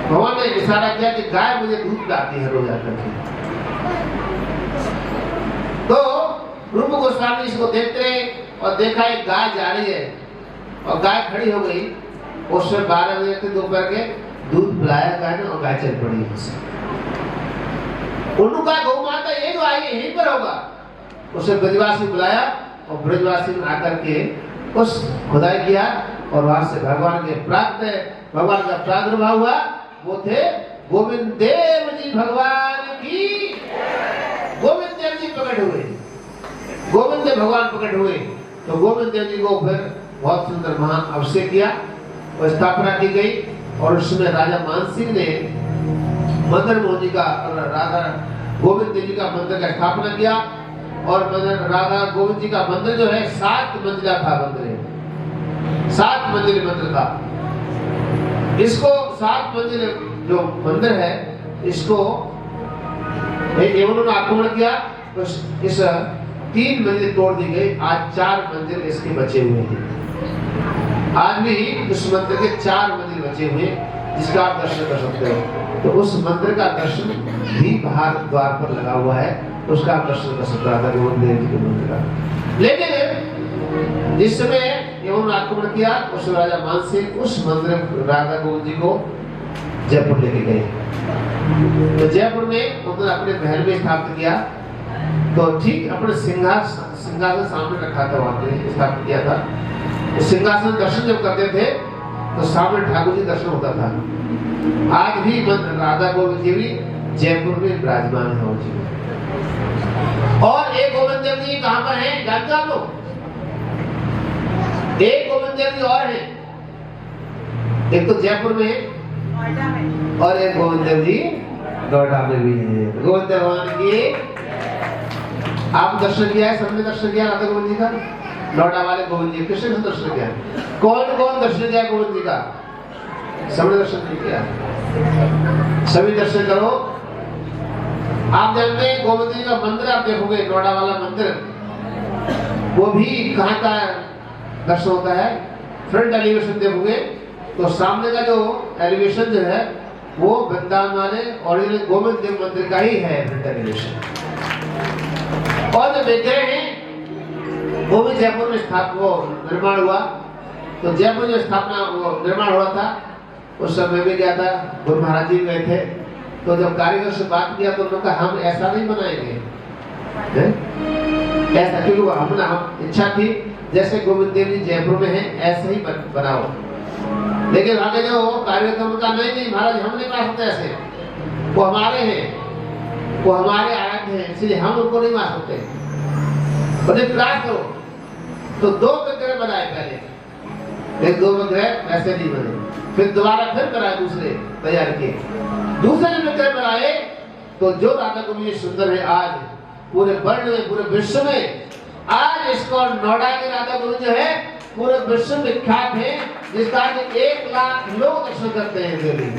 भगवान ने इशारा किया कि गाय मुझे दूध पिलाती है रोज आकर के। तो रूप गोस्वामी इसको देखते रहे और देखा एक गाय जा रही है और गाय खड़ी हो गई। उससे 12 बजे के दोपहर के दूध पिलाया गाय ने और गाय चल पड़ी। उन्होंने कहा गौ माता ये जो आई यहीं पर होगा। उसे ब्रजवासी बुलाया और ब्रजवासी ने आकर के उस खुदाई किया और वहां से भगवान का प्रादुर्भाव हुआ। वो थे गोविंद देव जी भगवान की। गोविंद देव जी प्रकट हुए, गोविंद देव भगवान प्रकट हुए। तो गोविंद देव जी को फिर बहुत सुंदर महा अभिषेक किया और स्थापना की गई। और उसमें राजा मानसिंह ने मदन मोहन जी का राधा गोविंद देव जी का मंदिर का स्थापना किया। और राधा गोविंद जी का मंदिर जो है 7 मंजिला था, मंदिर 7 मंजिल मंदिर था। इसको 7 मंजिल जो मंदिर है इसको उन्होंने आक्रमण किया। तो इस 3 मंजिल तोड़ दी गई, आज 4 मंजिल इसके बचे हुए हैं। आज भी उस मंदिर के 4 मंजिल बचे हुए जिसका आप दर्शन कर सकते हो। तो उस मंदिर का दर्शन भी बाहर द्वार पर लगा हुआ है, उसका आप दर्शन कर सकते हैं गोविंद देव जी के मंदिर का। लेकिन जिस समय यवन आक्रमण किया उस राजा मानसिंह उस मंदिर राजा गोविंद जी को जयपुर लेके गए। तो जयपुर में उन्होंने अपने महल में स्थापित किया। तो ठीक अपने सिंहासन सामने रखा था, वहां पे स्थापित किया था। तो सिंहासन दर्शन जब करते थे तो सामने ठाकुर जी दर्शन होता था। आज भी राधा गोविंद जी भी जयपुर में विराजमान है जी। और एक गोविंद देव जी कहां पर है जानते आप लोग? एक गोविंद देव जी और है, एक तो जयपुर में है और एक गोविंद देव जी नोएडा में भी है। गोविंद भगवान की आप दर्शन किया है, सबने दर्शन किया राधा गोविंद जी का? नोएडा वाले गोविंद जी कृष्ण का दर्शन किया? कौन कौन दर्शन किया गोविंद जी का? सबने दर्शन नहीं किया, सभी दर्शन करो। आप जानते हैं गोविंद जी का मंदिर आप देखोगे, नोएडा वाला मंदिर, वो भी कहाँ का दर्शन होता है? फ्रंट एलिवेशन देखोगे तो सामने का जो एलिवेशन जो है वो वृंदावन वाले ओरिजिनल गोविंद देव मंदिर का ही है फ्रंट एलिवेशन। और जो विग्रह है वो भी जयपुर में वो निर्माण हुआ। तो जयपुर में स्थापना वो निर्माण हुआ था, उस समय में गया था, गुरु महाराज जी गए थे। तो जब कारीगर से बात किया तो उन्होंने कहा हम ऐसा नहीं बनाएंगे, ऐसा, क्योंकि हमने इच्छा थी जैसे गोविंद देव जी जयपुर में है ऐसे ही बनाओ। लेकिन आगे जो कारीगर उनका नहीं महाराज हम नहीं बना सकते ऐसे, वो हमारे हैं, वो हमारे आराध्य हैं, इसलिए हम उनको नहीं मान सकते, उन्हें प्रयास करो। तो 2 विग्रह बनाए पहले, एक 2 विग्रह ऐसे नहीं बने, फिर दोबारा फिर बनाए दूसरे तैयार किए, दूसरे विग्रह बनाए। तो जो राधा गोविंद सुंदर है आज पूरे वर्ल्ड में, पूरे विश्व में, आज इसको नोएडा के राधा गोविंद जो है पूरे विश्व में विख्यात है, जिसका 1 लाख लोग दर्शन करते हैं डेली।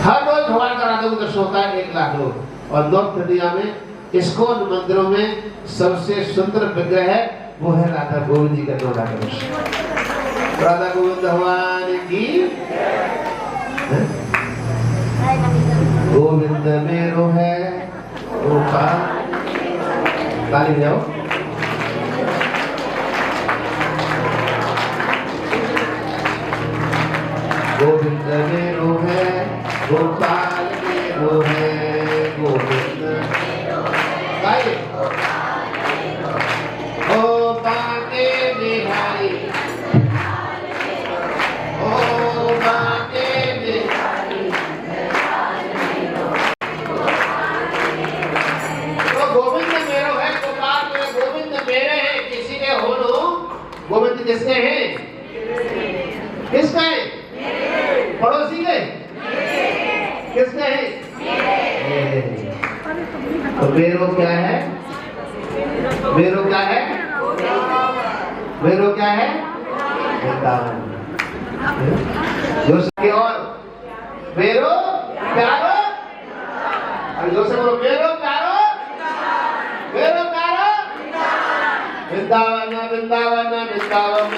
हर रोज भगवान का राधा गोविंद दर्शन होता है 1 लाख लोग। और नॉर्थ इंडिया में इस्कॉन मंदिरों में सबसे सुंदर विग्रह है वो है राधा गोविंद जी का नोएडा का दर्शन। राधा गोविंद भगवान की गोविंद मेरो है गोपाल, ताली बजाओ। गोविंद मेरो है गोपाल मेरो है गोविंद गाइए। ओ बाके बिहारी, ओ बाके बिहारी, तो गोविंद मेरो है गोपाल मेरो, गोविंद मेरे हैं, किसी के हो लो। गोविंद किसके हैं? किसके हैं? पड़ोसी के? किसके हैं? तो मेरो क्या है? मेरो क्या है? मेरो क्या है? वृंदावन। जो से और मेरो प्यारो, अरे जो से बोलो मेरो प्यारो, मेरो प्यारो वृंदावन वृंदावन वृंदावन।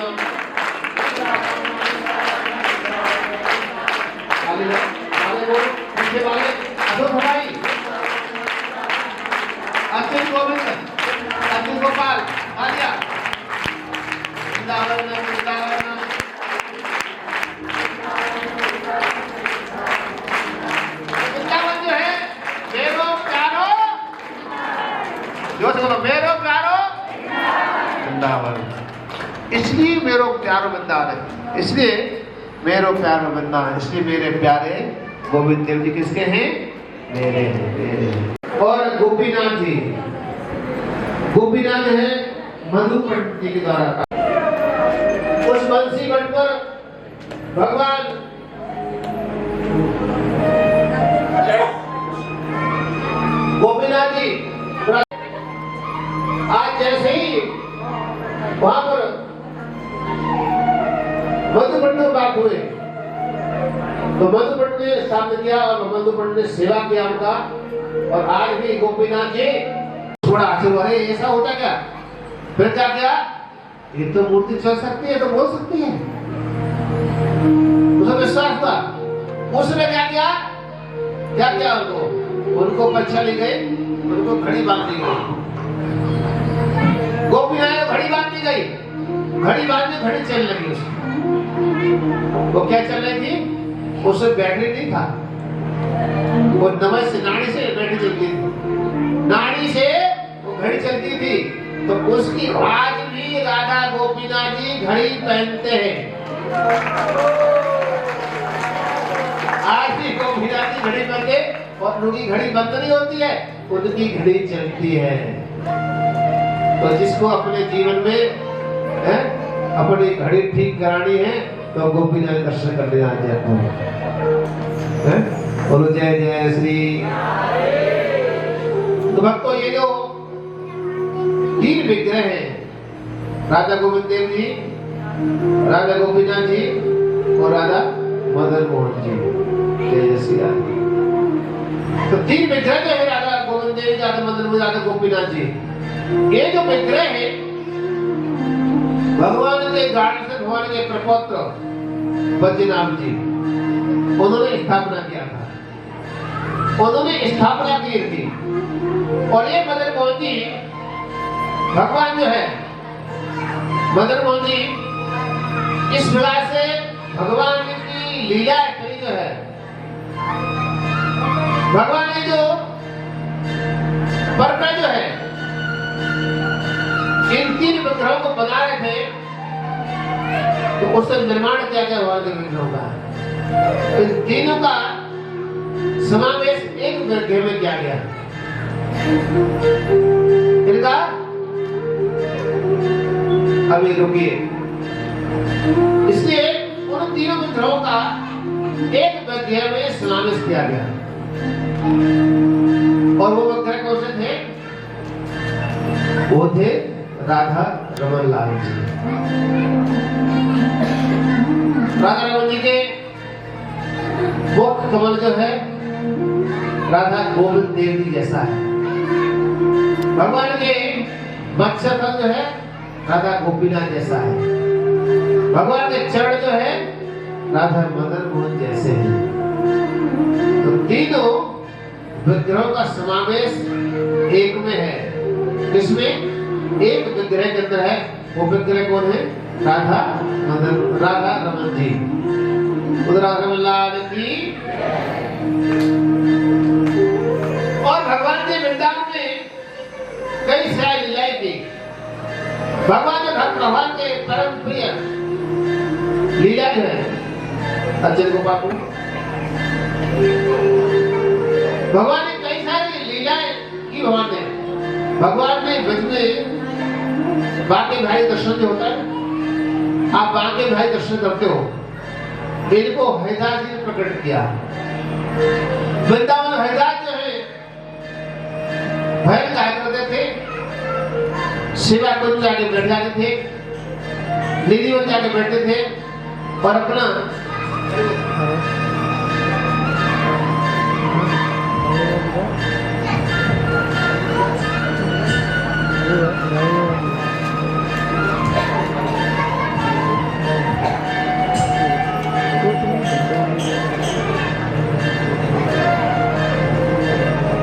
आगे बोलो, पीछे वाले अशोक भाई, अच्युत गोविंद, अच्युत गोपाल, आलिया वृंदावन वृंदावन। वृंदावन जो है मेरो प्यारो, जो बोलो मेरो प्यारो वृंदावन। इसलिए मेरो प्यारो वृंदावन, इसलिए मेरो प्यारो वृंदावन, इसलिए मेरे प्यारे गोविंद देव जी किसके हैं? मेरे हैं, मेरे हैं। और गोपीनाथ जी, गोपीनाथ है मधुपंत जी के द्वारा। उस बंसी बट पर भगवान गोपीनाथ जी आज जैसे ही वहां पर मधुपंत में बात हुए तो मधुपंत ने स्थापित किया और मधुपंत ने सेवा किया उनका। और आज भी गोपीनाथ जी थोड़ा आश्चर्य, अरे ऐसा होता क्या? फिर क्या किया? ये तो मूर्ति चल सकती है, तो बोल सकती है। उसे विश्वास हुआ। उसने क्या किया? क्या किया? उनको परीक्षा ली गई, उनको घड़ी बांध दी गई। गोपीनाथ को घड़ी बांध दी गई। घड़ी बांध दी, घड़ी चलने लगी उसकी। वो क्या चल रही थी? उसमें बैटरी नहीं था, वो नमक से, नाड़ी से बैटरी चलती थी। नाड़ी से वो घड़ी चलती थी। तो उसकी आज भी राधा गोपीनाथ जी घड़ी पहनते हैं। आज भी गोपीनाथ जी घड़ी पहनते, और उनकी घड़ी बंद नहीं होती है, उनकी घड़ी चलती है। तो जिसको अपने जीवन में अपनी घड़ी ठीक करानी है, तो गोपीनाथ दर्शन करने आ जाता है। बोलो जय जय श्री। तो भक्तों, ये जो 3 विग्रह हैं, राधा गोविंद देव जी, राधा गोपीनाथ जी और राधा मदन मोहन जी, जय जय श्री राधे। तो 3 विग्रह जो है, राधा गोविंद देव, राधा मदन मोहन, राधा गोपीनाथ जी, ये जो विग्रह है भगवान के गाड़ी से भगवान के प्रपौत्र बद्रीनाथ जी, उन्होंने स्थापना किया था। उन्होंने स्थापना की थी। और ये मदन मोहन जी, भगवान जो है मदन मोहन जी, इस प्रकार से भगवान की लीला करी जो है, भगवान ने जो परका जो है, इन 3 विग्रहों को बना रहे थे, तो उसका निर्माण किया गया भगवान के विग्रहों का। इन तीनों का समावेश एक विग्रह में किया गया। इनका अभी रुकिए, इसलिए उन तीनों विग्रहों का एक विग्रह में समावेश किया गया। और वो विग्रह कौन से थे? वो थे राधा रमन लाल जी। राधा रमन जी के मुख कमल जो है राधा गोविंद देव जी जैसा है। भगवान के मत्स्य फल जो है राधा गोपीनाथ जैसा है। भगवान के चरण जो है राधा मदन मोहन जैसे हैं। तो तीनों विग्रहों का समावेश एक में है। इसमें एक विग्रह के अंदर है, वो विग्रह कौन है? राधा रमन जी। राधा रमन लाल की। और भगवान ने वृंदावन में कई सारी लीलाएं की। भगवान के परम प्रिय लीला जो है अच्युत गोपाल को, भगवान ने कई सारी लीलाएं की। भगवान ने ब्रज में बांके भाई दर्शन जो होता है, आप बांके भाई दर्शन करते हो, इनको हरिदास जी ने प्रकट किया। वृंदावन हरिदास जो है भजन गाया करते थे, सेवा कुंज में जाके बैठ जाते थे, निधि में जाके बैठते थे और अपना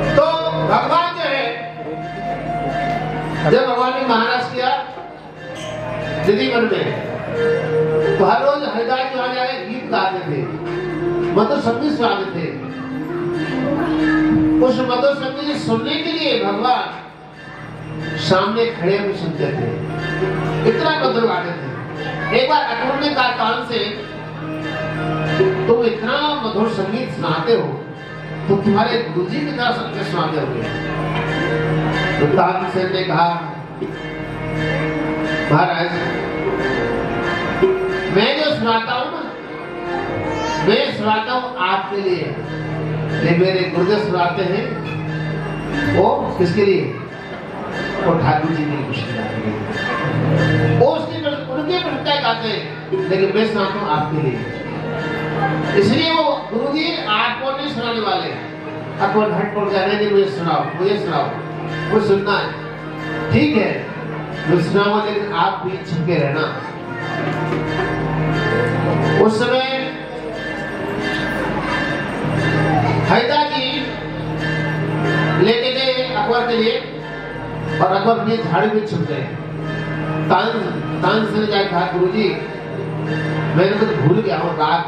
तो भगवान जो है, जब भगवान ने महाराज किया दिल्ली वन में, तो हर रोज हरिदास जो आने गीत गाते थे, मधुर संगीत सुनाते थे। उस मधुर संगीत सुनने के लिए भगवान सामने खड़े होकर सुनते थे, इतना मधुर गाते थे। एक बार अटूट ने कहा कान से, तुम इतना मधुर संगीत सुनाते हो, तो तुम्हारे गुरुजी कितना संगीत सुनाते होंगे? तो तानसेन ने कहा, महाराज मैं जो सुनाता हूँ ना, मैं सुनाता हूँ आपके लिए, लेकिन मेरे गुरुदेव सुनाते हैं वो किसके लिए? वो ठाकुर जी की खुशी के लिए। वो उनके प्रश्न गाते हैं, लेकिन मैं सुनाता हूँ आपके लिए। इसलिए वो गुरु जी आपको नहीं सुनाने वाले, अकबर हट पड़ जाने दे, मुझे सुनाओ, मुझे सुनना है। ठीक है मैं सुनाऊंगा, लेकिन आप भी छुपे रहना। उस समय हैदर जी लेके गए अकबर के लिए, और अकबर अपने झाड़ी में छुप गए। तानसेन ने क्या कहा, गुरुजी मैंने तो भूल गया हूँ राग,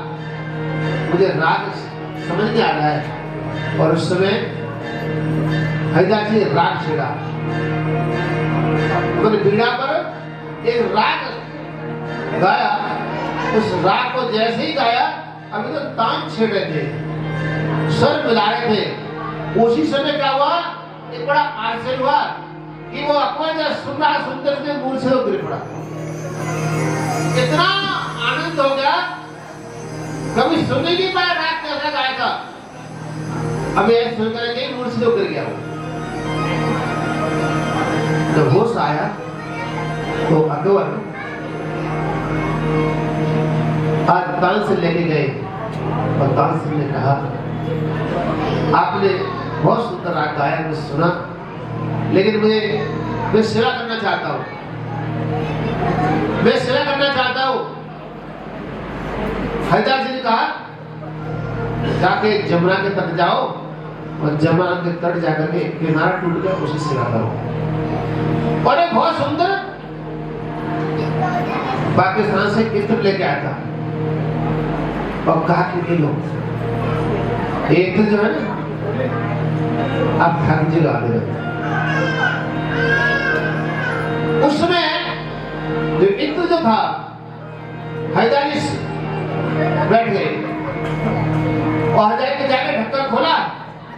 मुझे राग समझ नहीं आ रहा है। और उस समय हैदर जी राग छेड़ा, मैंने बीड़ा पर एक राग गाया। उस राग को जैसे ही गाया, अभी तो तान छेड़ रहे थे, स्वर मिला रहे थे। उसी समय क्या हुआ, एक बड़ा आश्चर्य हुआ कि वो अकबर जब सुन रहा सुनते सुनते मूर्छित से गिर पड़ा। इतना आनंद हो गया, कभी सुन ही नहीं पाया राग कैसा गाया था। अभी ऐसे सुनकर के मूर्छित गिर गया वो। जब होश आया तो अकबर आज तानसेन लेके गए, और तानसेन ने कहा आपने बहुत सुंदर राग गाया, मैं सुना, लेकिन मैं सेवा करना चाहता हूँ, मैं सेवा करना चाहता हूँ। हैदर जी ने कहा जाके जमुना के तट जाओ, और जमुना के तट जाकर के किनारा टूट गया, उसी सेवा करो। और एक बहुत सुंदर पाकिस्तान से इत्र लेके आया था, और कहा कि लो एक जो है ना, आप थक जी गा दे। उस समय जो इत्र जो था, हैदर जी बैठ गए, और हैदर के जाके ढक्कन खोला,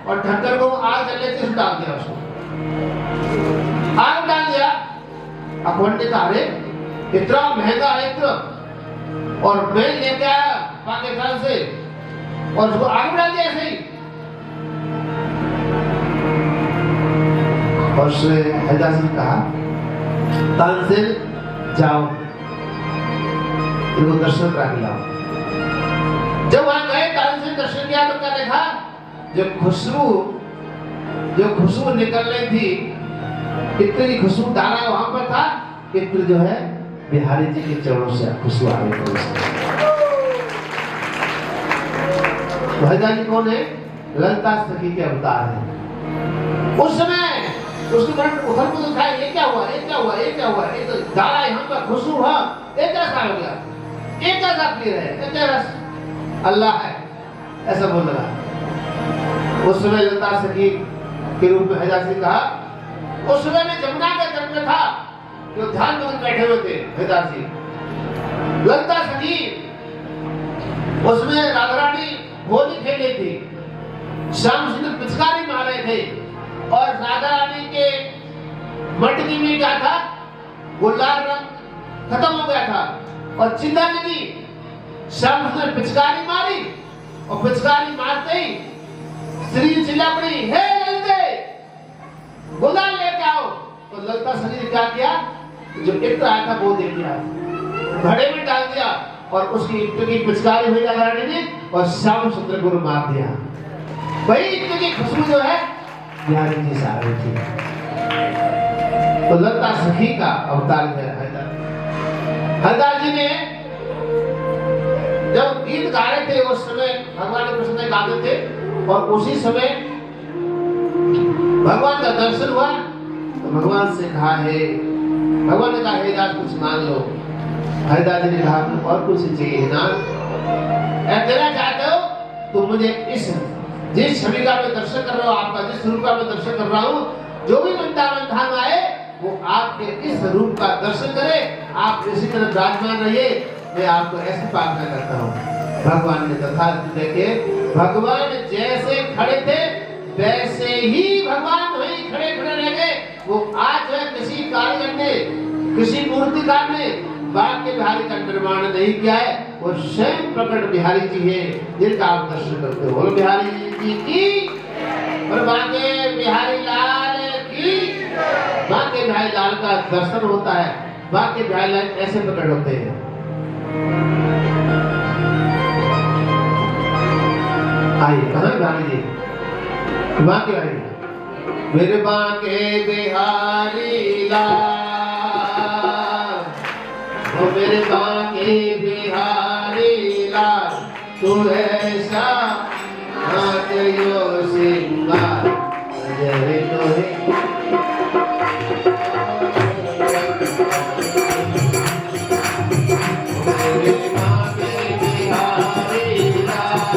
और ढक्कन को आग जलने से डाल दिया, उसको आग डाल दिया। अकबर ने कहा अरे इतना महंगा इत्र, और मैं लेके आया पाकिस्तान से, और उसको आग डाल दिया ऐसे ही। और हैदर जी ने कहा तानसेन जाओ, इनको दर्शन करा के लाओ। जब वहां गए, तानसेन दर्शन किया तो क्या देखा, जो खुशबू निकल रही थी, इतनी खुशबू डाला वहां पर था, इत्र जो है बिहारी जी के चरणों से खुशबू आ रही थी। तो हैदर जी कौन है, ललिता सखी के अवतार है। उस समय उसके मन में उथल पुथल था, ये क्या हुआ, ये क्या हुआ, ये क्या हुआ, ये तो डाला यहाँ पर खुशबू हुआ, ये कैसा हो गया, ये कैसा पी रहे, ये क्या रस अल्लाह है, ऐसा बोल रहा। उस समय ललिता सखी के रूप में हैदर जी कहा, उस समय में जमुना के तट में था, जो ध्यान में बैठे हुए थे हैदर जी। ललिता सखी उसमें राधा रानी होली खेल रही थी, श्याम सुंदर पिचकारी मार रहे थे, और राधा रानी के मटकी में क्या था, गुलाल रंग खत्म हो गया था, और चिंता लगी। श्याम सुंदर पिचकारी मारी, और पिचकारी मारते ही श्री चिल्ला पड़ी, हे ललिते गुलाल लेके आओ। तो ललिता सखी ने क्या किया, जो इत्र आया था वो दे दिया, घड़े में डाल दिया, और उसकी इत्र की पिचकारी हुई राधा रानी ने, और श्याम सुंदर को मार दिया। वही इत्र की खुशबू जो है बिहारी जी से आ रही थी। तो ललिता सखी का अवतार है हैदर। हैदर जी ने जब गीत गा रहे थे, उस समय भगवान कृष्ण गाते थे, और उसी समय भगवान का दर्शन हुआ। तो भगवान से कहा है, भगवान ने कहा हैदर कुछ मांग लो। हैदर जी ने कहा और कुछ चाहिए ना, तेरा चाहते हो तो मुझे जिस छवि का मैं दर्शन कर रहा हूँ, आपका जिस रूप का मैं दर्शन कर रहा हूँ, जो भी वृंदावन धाम आए वो आपके इस रूप का दर्शन करे, आप इसी तरह विराजमान रहिए, मैं आपको ऐसी प्रार्थना करता हूँ। भगवान ने तथास्तु देखे, भगवान जैसे खड़े थे वैसे ही भगवान वहीं खड़े खड़े रह गए। वो आज जो है किसी कारीगर ने, किसी मूर्तिकार ने बांके बिहारी का निर्माण नहीं किया है, वो स्वयं प्रकट बिहारी जी हैं जिनका आप दर्शन करते हो। बोलो बिहारी जी की, और बांके बिहारी लाल की। बांके बिहारी लाल का दर्शन होता है, बांके बिहारी लाल ऐसे प्रकट होते हैं। आइए कहाँ बिहारी जी, बाकी आई मेरे बांके बिहारी लाल, ओ मेरे बांके बिहारी लाल, तू ऐसा नाचयो सिंगार अजय तोहे। मेरे बांके बिहारी लाल,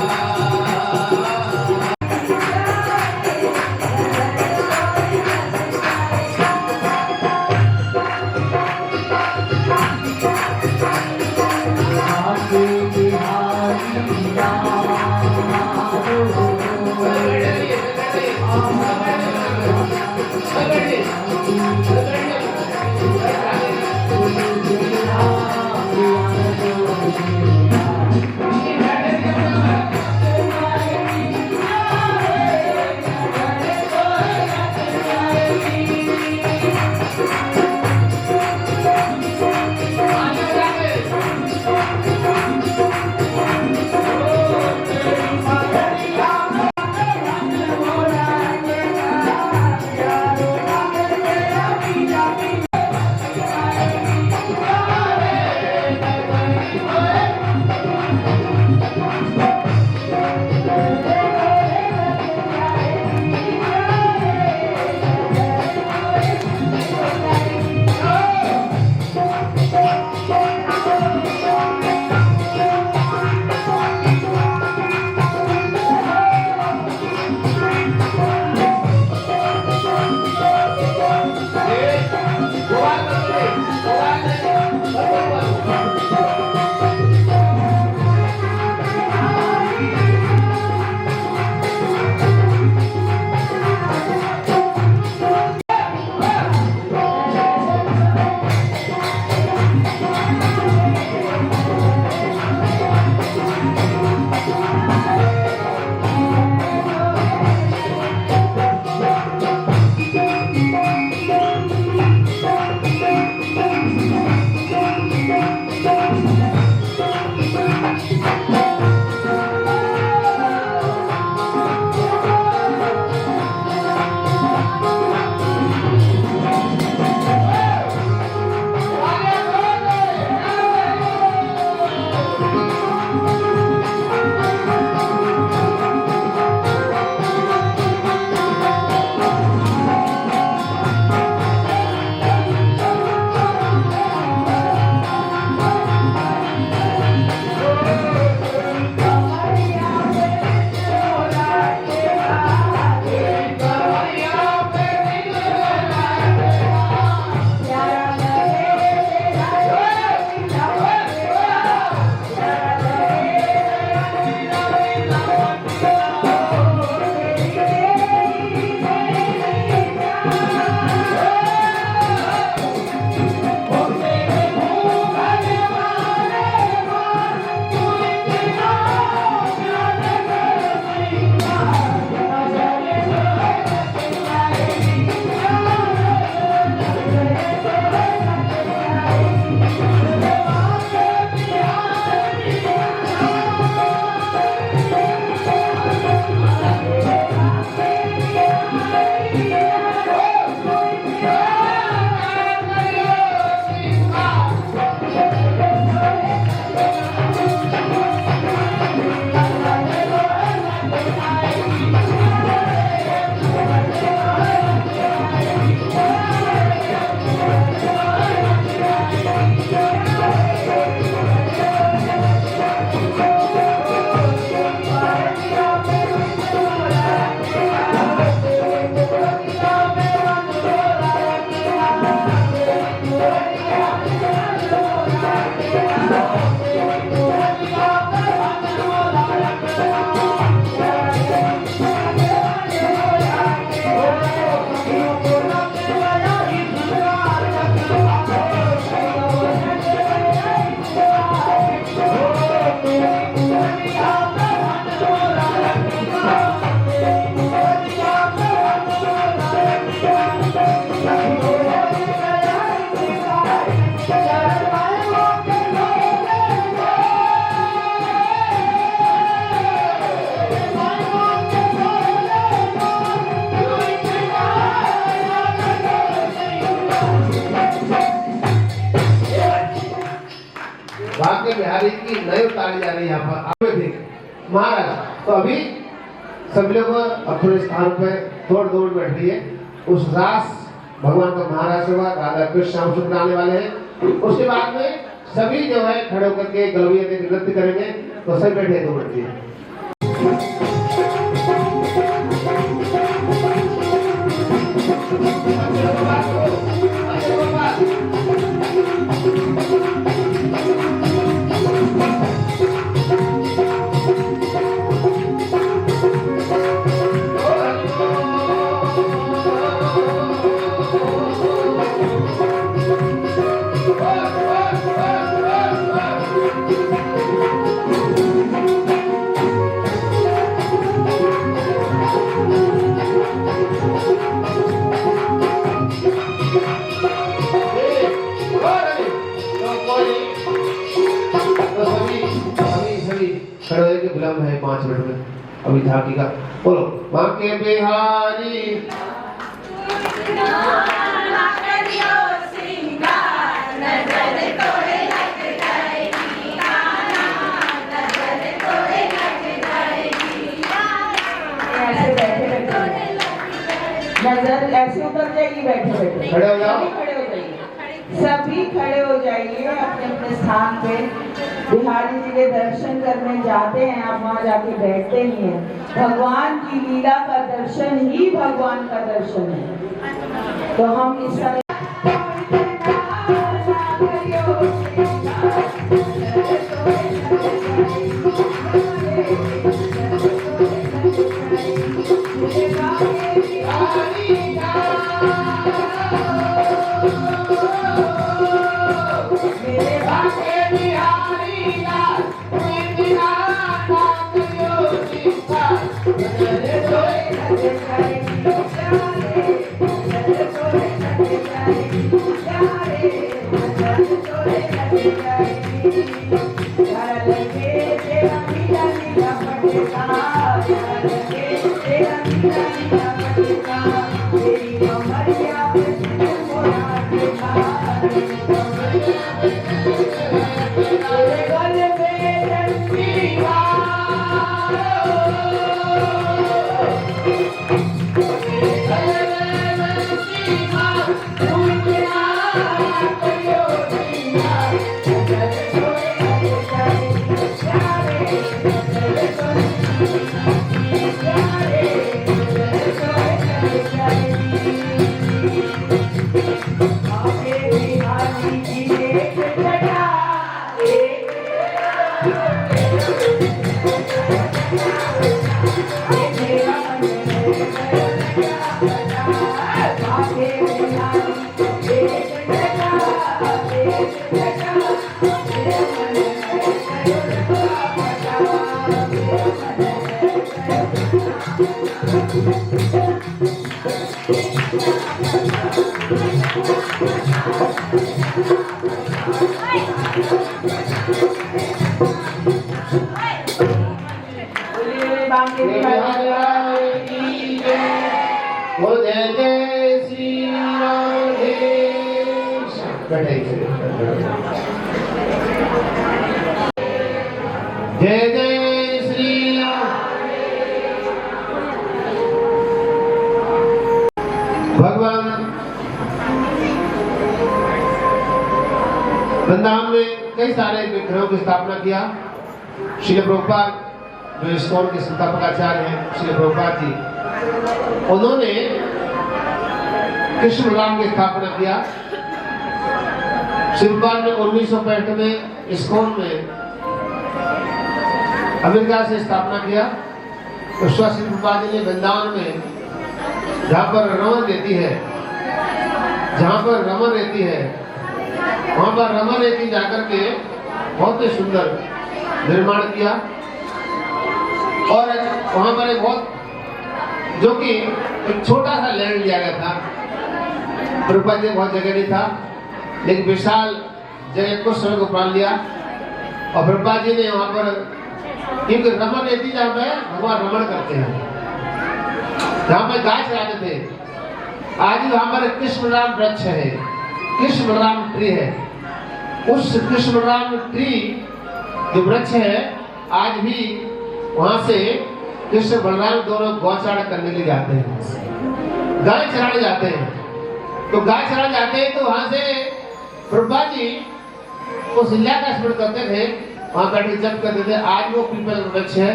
भाग्य बिहारी की नई उतारी जा रही है यहाँ पर। आप देख महाराज, तो अभी सभी लोग अपने स्थान पे थोड़ी दूर बैठ रही है। उस रास भगवान का महाराज होगा, राधा कृष्ण श्याम सुंदर आने वाले हैं। उसके बाद में सभी जो है खड़े होकर के गलविया के नृत्य करेंगे। तो सभी बैठे तो बैठती है। विलम्ब है 5 मिनट में अभी झांकी का। बोलो बांके बिहारी नजर ऐसे उतर जाएगी। बैठे बैठे खड़े हो जाओ। खड़े हो जाइए, सभी खड़े हो जाइए अपने अपने स्थान पे। बिहारी जी के दर्शन करने जाते हैं, आप वहाँ जाके बैठते नहीं हैं। भगवान की लीला का दर्शन ही भगवान का दर्शन है। तो हम इस समय जय जय श्री भगवान वृंदावन में कई सारे विग्रहों की स्थापना किया। श्री प्रभुपाद जो इस्कॉन के संस्थापकाचार्य हैं, श्री प्रभुपाद जी, उन्होंने कृष्ण राम की स्थापना किया। श्री प्रभुपाद ने 1965 में इस्कॉन में अमेरिका से स्थापना किया। तो श्री प्रभुपाद जी ने वृंदावन में जहाँ पर रमन रहती है, वहाँ पर रमन रहती जाकर के बहुत ही सुंदर निर्माण किया। और वहाँ पर एक बहुत जो कि एक छोटा सा लैंड लिया गया था। प्रभुपाद जी बहुत जगह नहीं था, लेकिन विशाल जगह कुछ समय को प्राण लिया। और प्रभुपाद जी ने वहाँ पर क्योंकि रमन रहती जहाँ पे भगवान रमन करते हैं, जहाँ पे गाय चराते थे, आज वहाँ पर कृष्ण राम वृक्ष है, कृष्ण राम ट्री है। उस कृष्ण बलराम ट्री जो वृक्ष है, आज भी वहां से कृष्ण बलराम दोनों गौचारण करने के लिए जाते हैं, गाय चराने जाते हैं। तो गाय चराने जाते हैं तो वहां से प्रभुपाद जी उस लीला का स्मरण करते थे, वहां बैठ के जप करते थे। आज वो पीपल वृक्ष है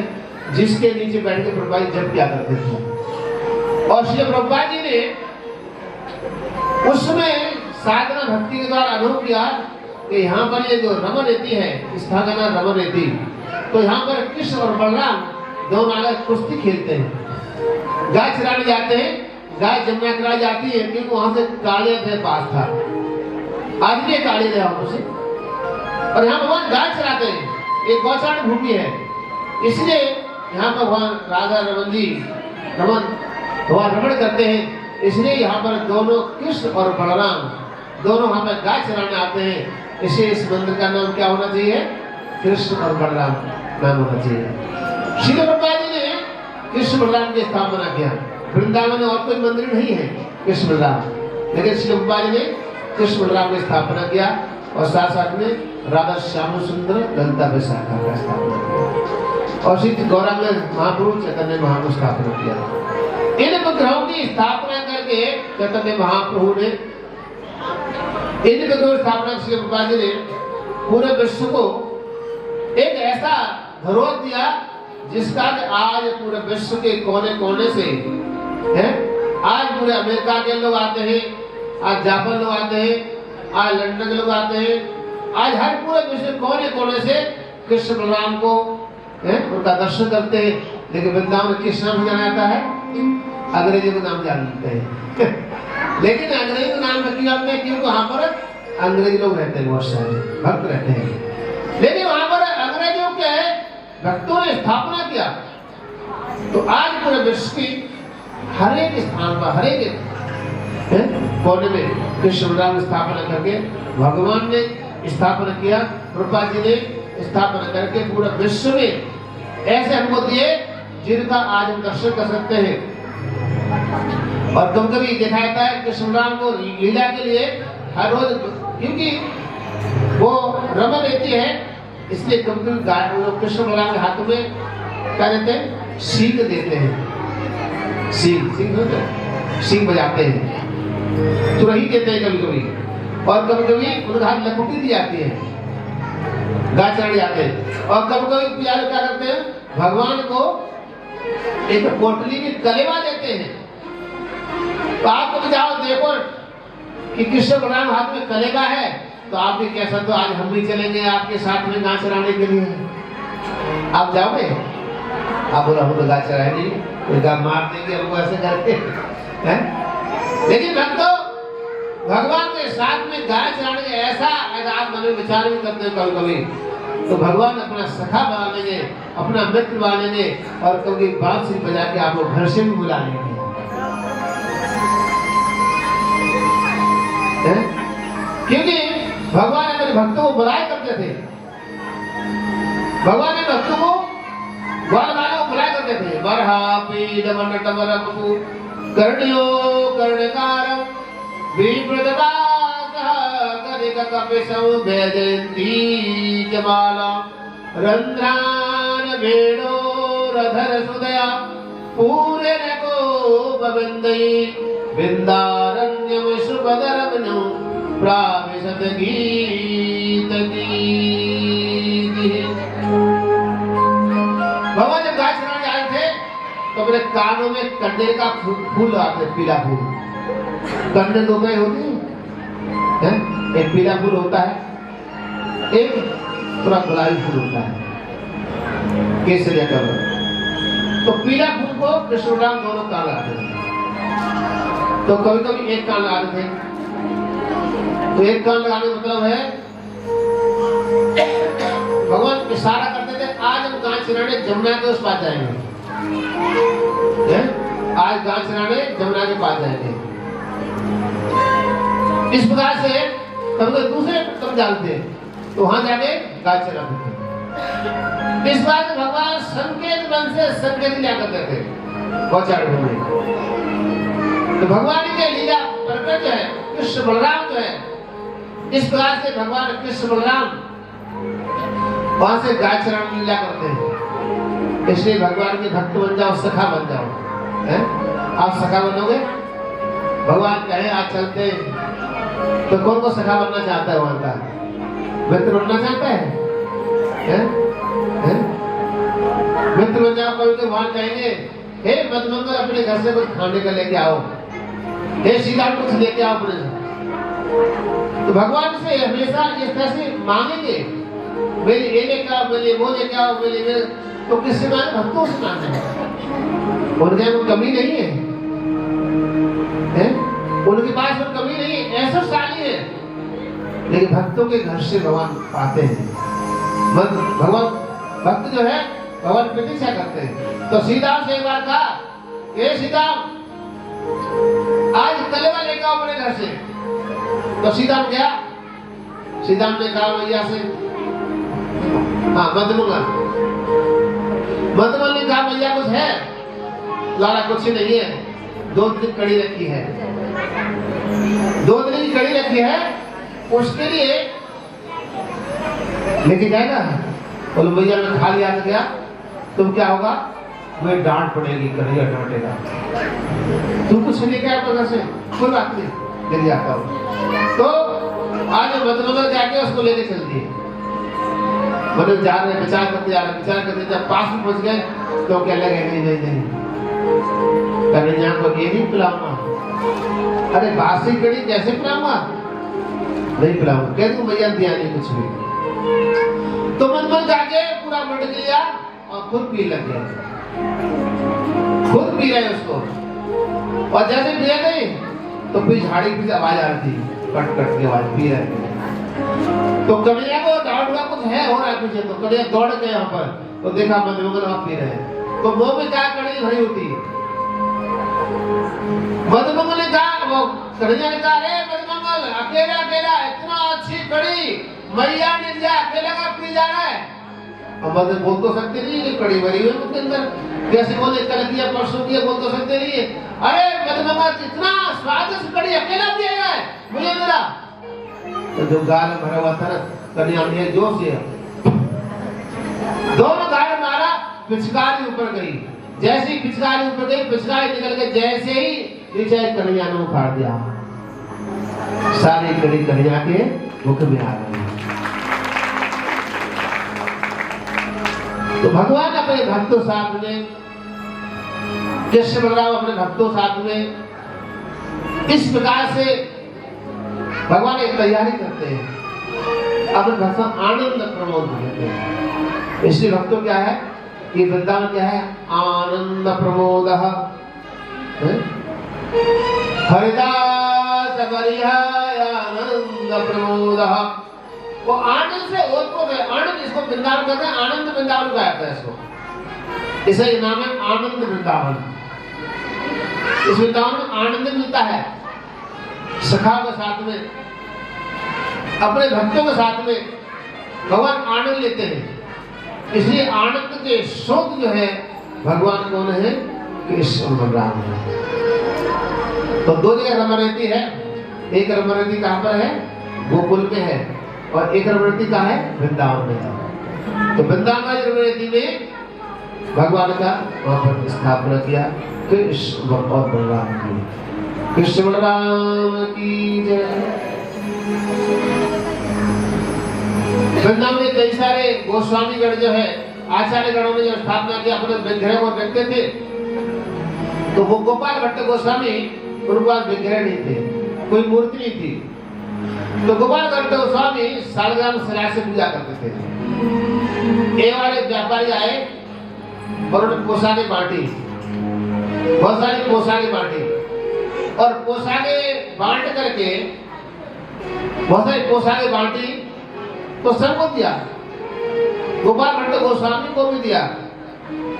जिसके नीचे बैठ के प्रभुपाद जी जप किया करते थे। और श्री प्रभुपाद जी ने उसमें साधना भक्ति के द्वारा अनुभव किया कि यहाँ पर ये जो रमन रीति है, इसका नाम रमन रीति, तो यहाँ पर कृष्ण और बलराम दोनों अलग कुश्ती खेलते हैं। गाय चराने जाते हैं, गाय जमुना किनारे जाती है क्योंकि वहां से काले थे पास था, आज भी काले रहे वहां से। और यहाँ भगवान गाय चराते हैं, एक गौचारण भूमि है, इसलिए यहाँ पर भगवान राधा रमन जी भगवान रमण करते हैं। इसलिए यहाँ पर दोनों कृष्ण और बलराम दोनों वहां पर गाय चराने आते हैं। इसलिए इस मंदिर का नाम क्या होना चाहिए? कृष्ण और बलराम नाम होना चाहिए। श्री प्रभुपाद जी ने कृष्ण बलराम की स्थापना किया। वृंदावन में और कोई मंदिर नहीं है कृष्ण बलराम, लेकिन श्री प्रभुपाद जी ने कृष्ण बलराम की स्थापना किया और साथ साथ में राधा श्याम सुंदर ललिता विशाखा का स्थापना किया और श्री गौरांग महाप्रभु चैतन्य महाप्रभु स्थापना किया। इन विग्रहों की स्थापना करके चैतन्य महाप्रभु ने इन विग्रहों की स्थापना श्री प्रभुपाद जी ने पूरे विश्व को एक ऐसा धरोहर दिया जिसका आज पूरे विश्व के कोने कोने से है। आज पूरे अमेरिका के लोग आते हैं, आज जापान लोग आते हैं, आज लंदन के लोग आते हैं, आज हर पूरे विश्व कोने कोने से कृष्ण बलराम को उनका दर्शन करते हैं। लेकिन वृंदावन किस नाम जाना जाता है? अंग्रेजी को नाम जानते हैं। लेकिन अंग्रेजी को नाम क्यों जानते हैं? क्योंकि वहां पर अंग्रेजी लोग रहते हैं, बहुत सारे भक्त रहते हैं। लेकिन वहां पर अंग्रेजों के भक्तों ने स्थापना किया, तो आज पूरे विश्व की हर एक स्थान पर हर एक कोने में कृष्ण बलराम स्थापना करके भगवान ने स्थापना किया। प्रभुपाद जी ने स्थापना करके पूरा विश्व में ऐसे हमको दिए जिनका आज हम दर्शन कर सकते हैं। और कभी कभी देखा जाता है कृष्ण बलराम को लीला के लिए हर रोज, क्योंकि वो रमन रहती है, इसलिए कभी कभी कृष्ण बलराम के हाथों में क्या देते हैं? सींग देते हैं। सींग बजाते हैं, तुरही देते हैं कभी कभी, और कभी कभी उनके हाथ लकुटी दी जाती है, गाय चढ़ जाते हैं। और कभी कभी पुजारी क्या करते हैं? भगवान को एक पोटली में कलेवा देते हैं। तो आप कभी जाओ देखो कि कृष्ण बलराम हाथ में कलेवा है, तो आप भी कैसा, तो आज हम भी चलेंगे आपके साथ में गाय चराने के लिए। आप जाओगे? आप बोला हम तो गाय चराए नहीं, कोई गाय मार देंगे हमको ऐसे करके हैं। लेकिन भक्तों, भगवान के साथ में गाय चराने के ऐसा आप मन में विचार भी करते हैं कभी कभी, तो भगवान अपना सखा बना लेंगे, अपना मित्र बना लेंगे, और कभी बांसुरी बजा के आपको घर से भी बुला लेंगे। क्योंकि भगवान अपने भक्तों को बुलाया करते थे, भगवान ने भक्तों को वालों को बुलाया करते थे। बरहा पीड वनट वरपु कर्णयो कर्णकारम विप्रदवास करिक कपिसौ वैजयंती जमाला रंध्रान वेणो रधर सुदया पूरे नको बबिंदई बिंदारण्यम सुभदरवनु प्राविशत गीत भगवान जब गाय चराने आए थे तो मेरे कानों में कंडे का फूल आते, पीला फूल। कंडे दो तरह होते हैं, एक पीला फूल होता है, एक थोड़ा गुलाबी फूल होता है, केसरिया कलर। तो पीला फूल को कृष्ण बलराम दोनों कान लगाते थे। तो कभी कभी एक कान लगाते थे, तो एक कान लगाने का मतलब है भगवान इशारा करते थे आज हम गाय चराने जमुना के उस पास जाएंगे, आज गाय चराने जमुना के पास जाएंगे। इस प्रकार से कभी दूसरे तुम जानते तो वहां जाके गाय चराते थे। इस बात भगवान संकेत मन से संकेत लिया करते थे गौचारण में। तो भगवान के लीला प्रकट जो है, कृष्ण बलराम जो है, इस प्रकार से भगवान कृष्ण बलराम वहां से गाय चरण लीला करते हैं। इसलिए भगवान के भक्त बन जाओ, सखा बन जाओ, हैं? आप सखा बनोगे? भगवान कहे आज चलते, तो कौन को सखा बनना चाहता है? वहां का मित्र बनना चाहता है? हैं? हैं? मित्र बन जाओ। कभी तो वहां कहेंगे, हे मदमंगल अपने घर से कुछ खाने का लेके आओ, हे सीता कुछ लेके आओ अपने घर। तो भगवान से हमेशा इस तरह से मांगेंगे, मेरे ये लेके आओ, मेरे वो लेके आओ, मेरे तो किससे मांगे? भक्तों से मांगे। उनके कोई कमी नहीं है, हैं? उनके पास कोई कमी नहीं है, ऐसा शाली है, लेकिन भक्तों के घर से भगवान पाते हैं। भगवान भक्त जो है भगवान प्रतीक्षा करते हैं। तो सीता से एक बार कहा, ये सीता आज कलेवा लेकर आओ अपने घर से। तो सीता गया, सीता ने कहा मैया से, हाँ मधुमल ने कहा मैया कुछ है? लाला कुछ नहीं है, 2 दिन कड़ी रखी है, 2 दिन की कड़ी रखी है, उसके लिए लेके जाएगा। बोलो भैया मैं खा लिया तो क्या तुम क्या होगा? मैं डांट पड़ेगी, कन्हैया डांटेगा, तुम कुछ लेके आया तो घर से, कोई बात नहीं ले जाता हूँ। तो आज मधुमंगल जाके उसको लेके चल दिए। मतलब जा रहे विचार करते जा रहे, विचार करते जब पास में पहुंच गए तो क्या लगे, नहीं कन्हैया को ये नहीं पिलाऊंगा। अरे बासी कड़ी कैसे पिलाऊंगा? नहीं पिलाऊंगा। कह दूं भैया दिया नहीं कुछ भी। तो मधुमंगल जाके पूरा मट लिया और खुद पी लग गया, खुद पी रहे उसको। और जैसे पी गए तो फिर झाड़ी की आवाज आ रही थी, कट कट की आवाज, पी रहे। तो कन्हैया को डाउट हुआ कुछ है हो रहा है पीछे। तो कन्हैया दौड़ गए यहाँ पर, तो देखा मधुमंगल वहां पी रहे। तो मुंह में क्या कड़ी भरी होती है। मधुमंगल ने कहा, वो कन्हैया ने कहा, अरे मधुमंगल अकेला अकेला इतना अच्छी कड़ी मैया ने दिया, अकेला का पी जा रहा है। अब मधु बोल तो सकते नहीं है, कड़ी भरी हुई उसके अंदर, जैसे बोले कल किया परसों किया, बोल तो सकते नहीं है। अरे मधुमंगल इतना स्वादिष्ट कड़ी अकेला पिएगा है, मुझे मेरा। तो जो गाल भरा हुआ था कन्हैया ने जोर से दोनों गाल मारा, पिचकारी ऊपर गई। जैसी पिचकारी ऊपर गई, पिचकारी निकल के जैसे ही नीचे कन्हैया ने उखाड़ दिया, सारी कड़ी कन्हैया के मुख में आ गई। तो भगवान अपने भक्तों साथ में, कृष्ण बलराम अपने भक्तों साथ में इस प्रकार से भगवान एक तैयारी करते हैं, अपने भक्तों आनंद प्रमोद देते हैं। इसलिए भक्तों क्या है, ये वृंदावन क्या है? आनंद प्रमोद। हरिदास आनंद प्रमोद। वो आनंद से ओतप्रोत है, आनंद इसको वृंदावन कहते हैं, आनंद वृंदावन कहा जाता है इसको, इसे नाम है आनंद वृंदावन। इस वृंदावन में आनंद मिलता है, सखा के साथ में, अपने भक्तों के साथ में भगवान आनंद लेते हैं। इसलिए आनंद के स्रोत जो है भगवान कौन है? कृष्ण बलराम है। तो 2 जगह रमा रहती है, एक रमा रहती कहाँ पर है? गोकुल में है, और एक रमा रहती कहाँ है? वृंदावन में है। तो वृंदावन रमा रहती में भगवान का वहां पर स्थापना किया कृष्ण और बलराम की। कृष्ण बलराम की जय। वृंदावन में कई सारे गोस्वामीगण जो है, आचार्य गणों ने जो स्थापना किया, अपने विग्रह को रखते थे। तो वो गोपाल भट्ट गोस्वामी, उनके पास विग्रह नहीं थे, कोई मूर्ति नहीं थी। तो गोपाल भट्ट गोस्वामी सालग्राम सराय से पूजा करते थे। एक बार एक व्यापारी आए और उन्होंने पोशाकें बांटी, बहुत सारी पोशाकें बांटी, और पोशाकें बांट करके बहुत सारी पोशाकें बांटी तो सबको दिया, गोपाल भट्ट गोस्वामी को भी दिया।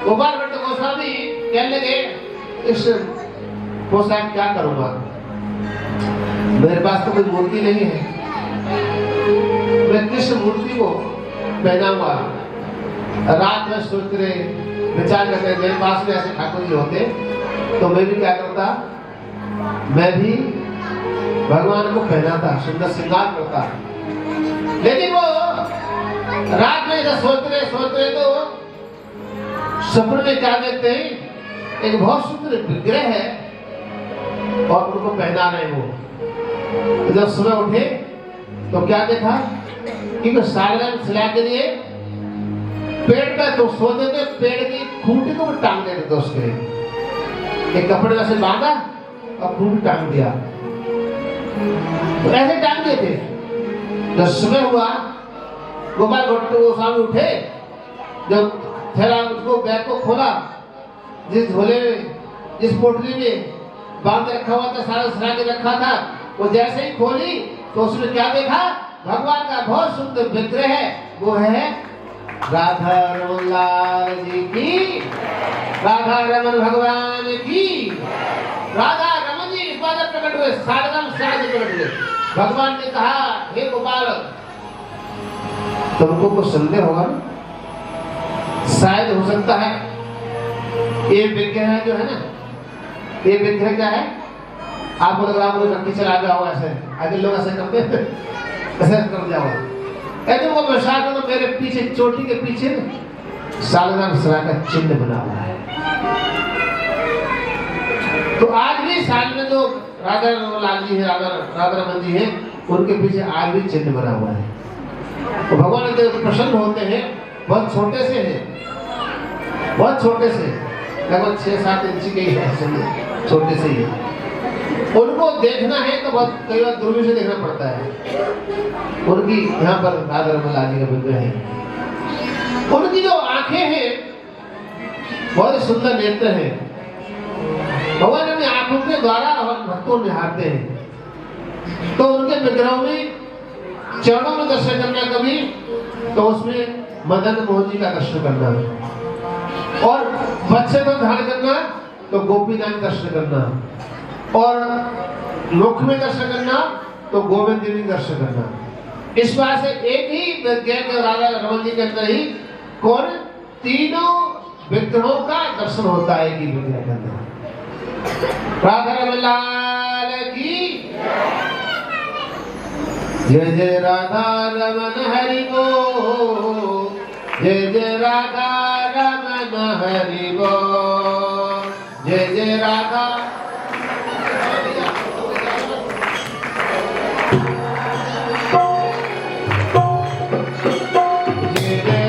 गोपाल भट्ट गोस्वामी कहने लगे, इस पोशाक क्या करूंगा, मेरे पास तो कोई मूर्ति नहीं है, मैं किस मूर्ति को पहनाऊंगा। रात में सोच रहे, विचार करते, मेरे पास में ऐसे ठाकुर जी होते तो मैं भी क्या करता, मैं भी भगवान को पहनाता, सुंदर श्रृंगार करता। लेकिन वो रात में ऐसा सोच रहे तो सपने में क्या देखते हैं, एक बहुत सुंदर विग्रह है और उनको पहना रहे वो। तो जब सुबह उठे तो क्या देखा कि सालगन खिला के लिए पेड़ पे तो सोते थे, पेड़ की खूंटी को टांग देते थे उसके, एक कपड़े में से बांधा और खूंटी टांग दिया, तो ऐसे टांग दिए थे। जब सुबह हुआ गोपाल भट्ट गोस्वामी उठे, जब थैला उसको बैग को खोला, जिस झोले में जिस पोटली में बांध रखा हुआ था, सारा सरा के रखा था, वो जैसे ही खोली तो उसमें क्या देखा, भगवान का बहुत सुंदर विग्रह है, वो है राधा रमन लाल जी की, राधा रमन भगवान की। राधा रमन जी इस बार प्रकट हुए, सारगम साज प्रकट हुए। भगवान ने कहा, हे गोपाल, तुमको कुछ संदेह होगा ना, शायद हो सकता है ये विग्रह जो है ना, ये विग्रह क्या है, आप बोले आप रखी चला गया हो, ऐसे आगे लोग ऐसे करते ऐसे कर दिया होगा, ऐसे वो विश्वास करो, मेरे पीछे चोटी के पीछे सालग्राम सरा का चिन्ह बना हुआ है। तो आज भी साल में जो राधा लाल जी है, राधा रमन जी है, उनके पीछे आज भी चिन्ह बना हुआ है। तो भगवान जब प्रसन्न होते हैं, बहुत छोटे से हैं, बहुत छोटे से, लगभग 6-7 इंच के ही है, छोटे से ही। उनको देखना है तो बहुत कई बार दूरबीन से देखना पड़ता है। उनकी यहाँ पर राधा रमन लाल जी का विग्रह है। उनकी जो आंखें हैं बहुत सुंदर नेत्र हैं, भगवान अपनी आंखों के द्वारा भक्तों को निहारते हैं। तो उनके विग्रहों में चरणों में दर्शन करना कभी, तो उसमें मदन मोहन जी का दर्शन करना, और बच्चे को धारण करना तो गोपीनाथ दर्शन करना, और मुख में दर्शन करना तो गोविंद देवी दर्शन करना। इस बात से एक ही विग्रह राधा रमन जी के अंदर ही कौन तीनों विग्रहों का दर्शन होता है, एक ही विग्रह के अंदर। राधा रमन लाल की जय जय राधा रमन हरि बोल, जय जय राधा रमन हरि बोल, जय जय राधा। राधा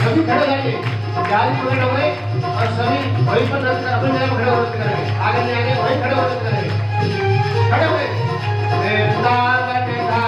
सभी खड़े रहिए, जाली पकड़े हुए और सभी वहीं पर नृत्य अपनी जगह पर खड़े हो नृत्य करेंगे। आगे नहीं आगे वहीं खड़े हो नृत्य करेंगे। खड़े हुए देवता देवता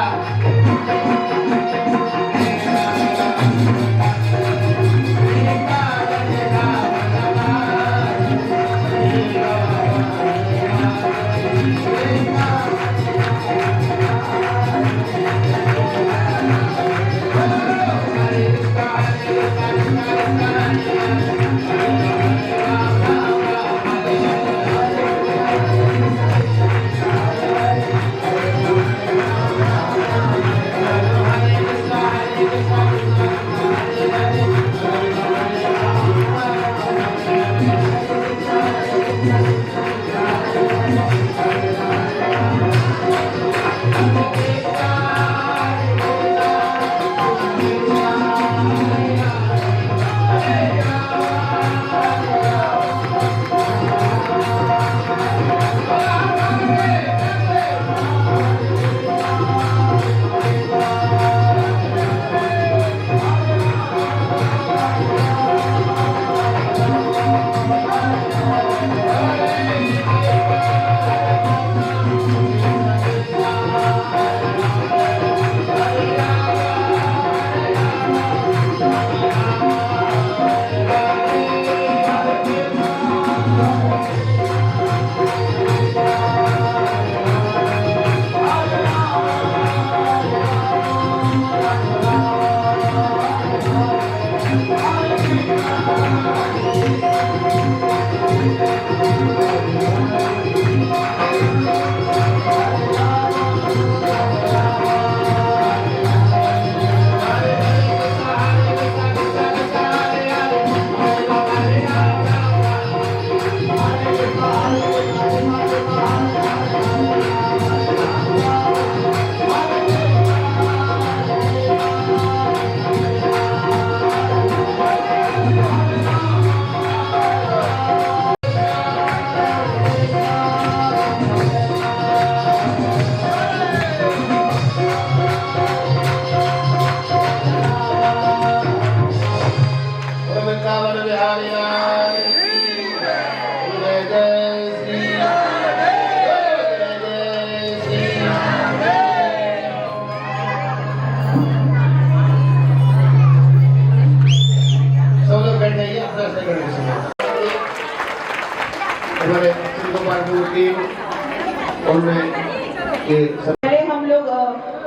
पहले हम लोग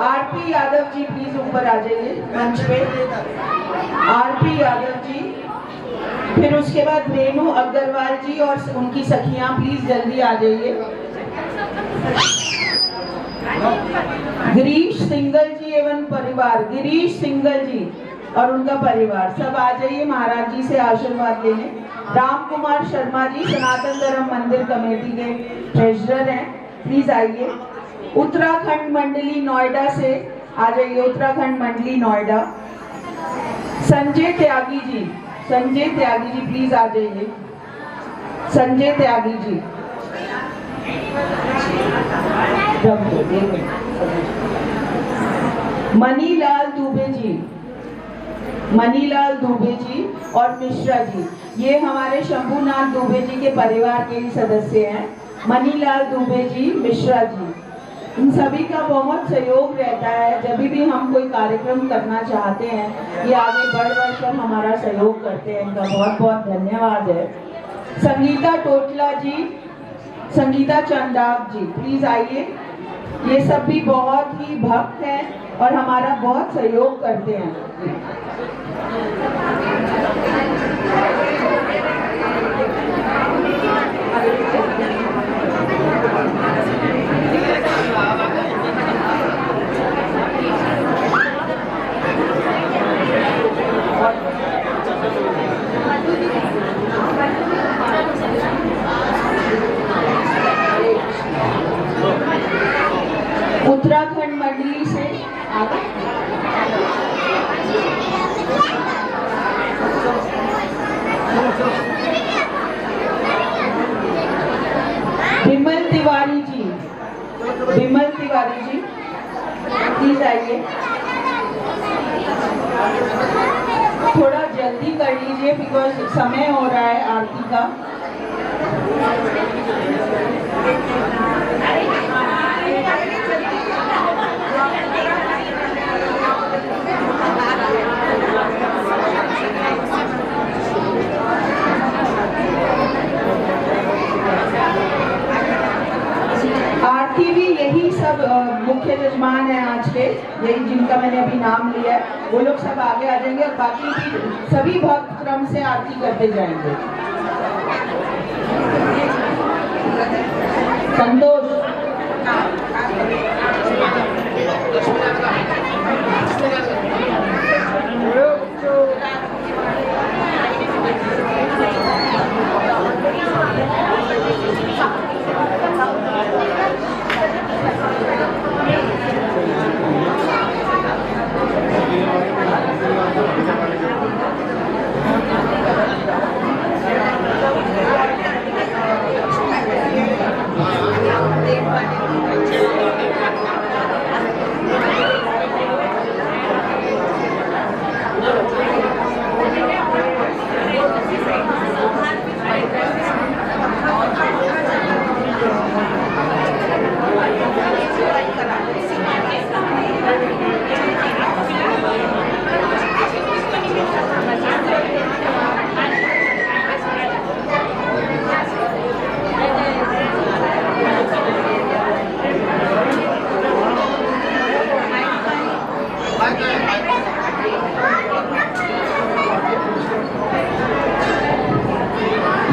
आरपी यादव जी प्लीज ऊपर आ जाइए मंच पे। आरपी यादव जी, फिर उसके बाद रेणु अग्रवाल जी और उनकी सखियां प्लीज जल्दी आ जाइए। गिरीश सिंगल जी एवं परिवार, गिरीश सिंगल जी और उनका परिवार सब आ जाइए महाराज जी से आशीर्वाद लेने। राम कुमार शर्मा जी सनातन धर्म मंदिर कमेटी के ट्रेजरर हैं, प्लीज आइए। उत्तराखंड मंडली नोएडा से आ जाइए, उत्तराखंड मंडली नोएडा। संजय त्यागी जी, संजय त्यागी जी प्लीज आ जाइए। संजय त्यागी जी, मनीलाल दुबे जी, मनीलाल दुबे जी और मिश्रा जी, ये हमारे शंभुनाथ दुबे जी के परिवार के ही सदस्य हैं। मनीलाल दुबे जी, मिश्रा जी, इन सभी का बहुत सहयोग रहता है। जब भी हम कोई कार्यक्रम करना चाहते हैं ये आगे बढ़ कर हमारा सहयोग करते हैं, इनका बहुत बहुत धन्यवाद है। संगीता टोटला जी, संगीता चंदाग जी प्लीज आइए। ये सब भी बहुत ही भक्त हैं और हमारा बहुत सहयोग करते हैं। विमल तिवारी जी, विमल तिवारी जी प्लीज आइए। थोड़ा जल्दी कर लीजिए बिकॉज समय हो रहा है आरती का। आरती भी यही सब मुख्य यजमान है आज के, यही जिनका मैंने अभी नाम लिया है, वो लोग सब आगे आ जाएंगे और बाकी भी सभी भक्त क्रम से आरती करते जाएंगे। संतोष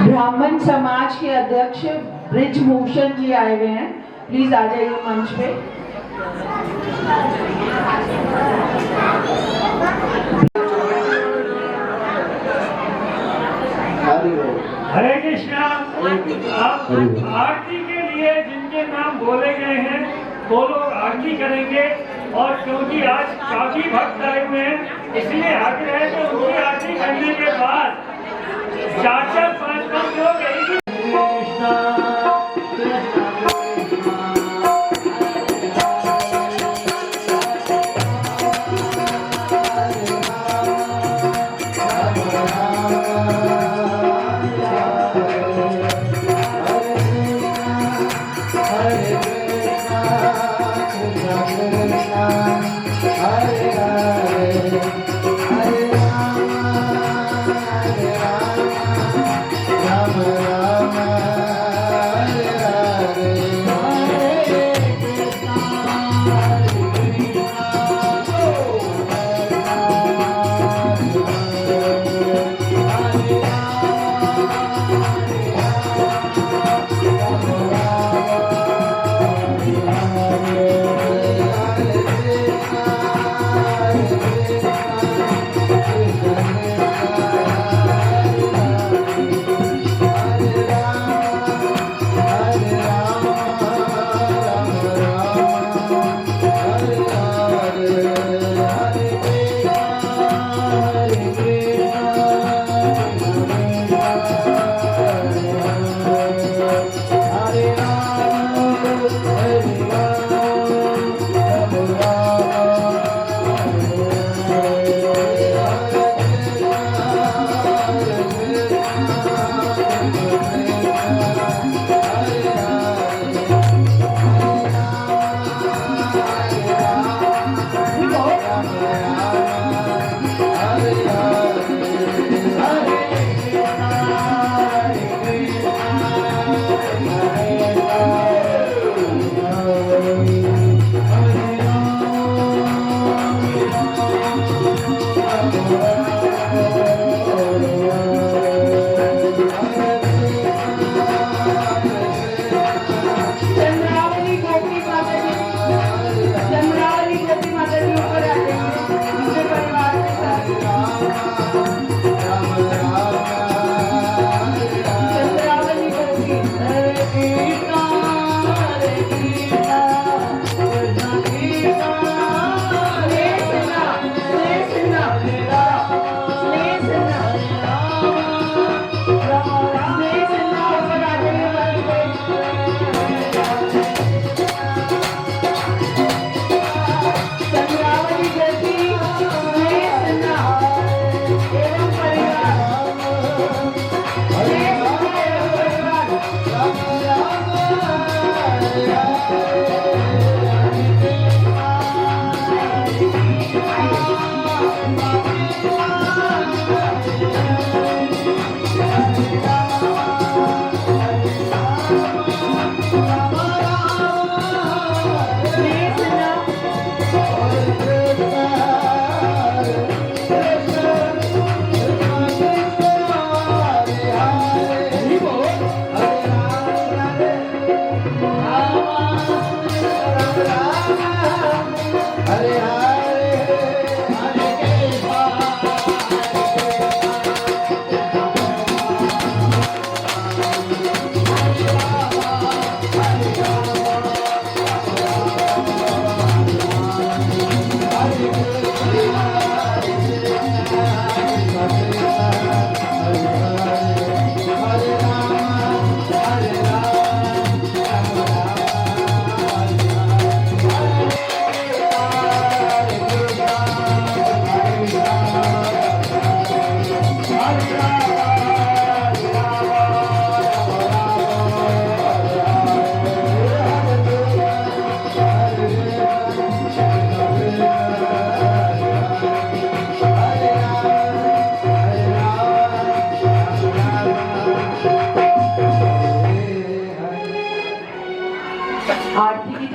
ब्राह्मण समाज के अध्यक्ष ब्रिजभूषण जी आए हुए हैं, प्लीज आ जाइए मंच पे। हरे कृष्णा। आप आरती के लिए जिनके नाम बोले गए हैं वो लोग आरती करेंगे, और क्योंकि आज काफी भक्त आए हुए हैं इसलिए आग्रह है कि उनकी आरती करने के बाद 4-5 लोग एक ही Hare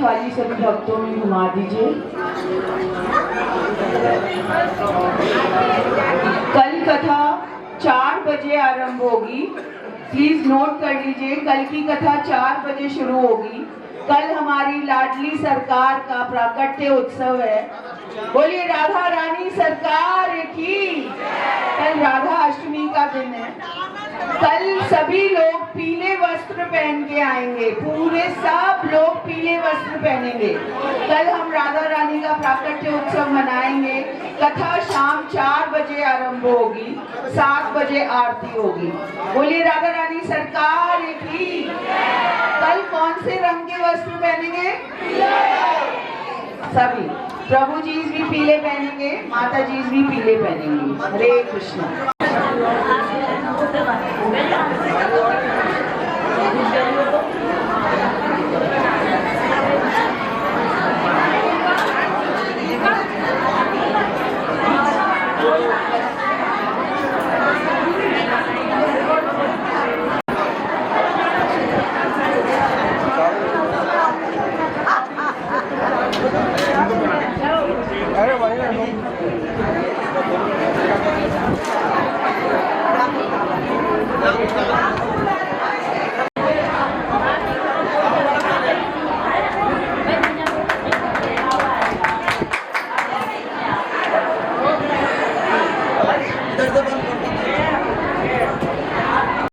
थाली सभी भक्तों में घुमा दीजिए। कल कथा 4 बजे आरंभ होगी। प्लीज नोट कर लीजिए, कल की कथा 4 बजे शुरू होगी। कल हमारी लाडली सरकार का प्राकट्य उत्सव है। बोलिए राधा रानी सरकार की। कल राधा अष्टमी का दिन है। कल सभी लोग पीले वस्त्र पहन के आएंगे, पूरे सब लोग पीले वस्त्र पहनेंगे। कल हम राधा रानी का प्राकट्य उत्सव मनाएंगे। कथा शाम 4 बजे आरंभ होगी, 7 बजे आरती होगी। बोलिए राधा रानी सरकार की। कल कौन से रंग के वस्त्र पहनेंगे? सभी। प्रभु जी भी पीले पहनेंगे, माता जी भी पीले पहनेंगे। हरे कृष्ण। इधर से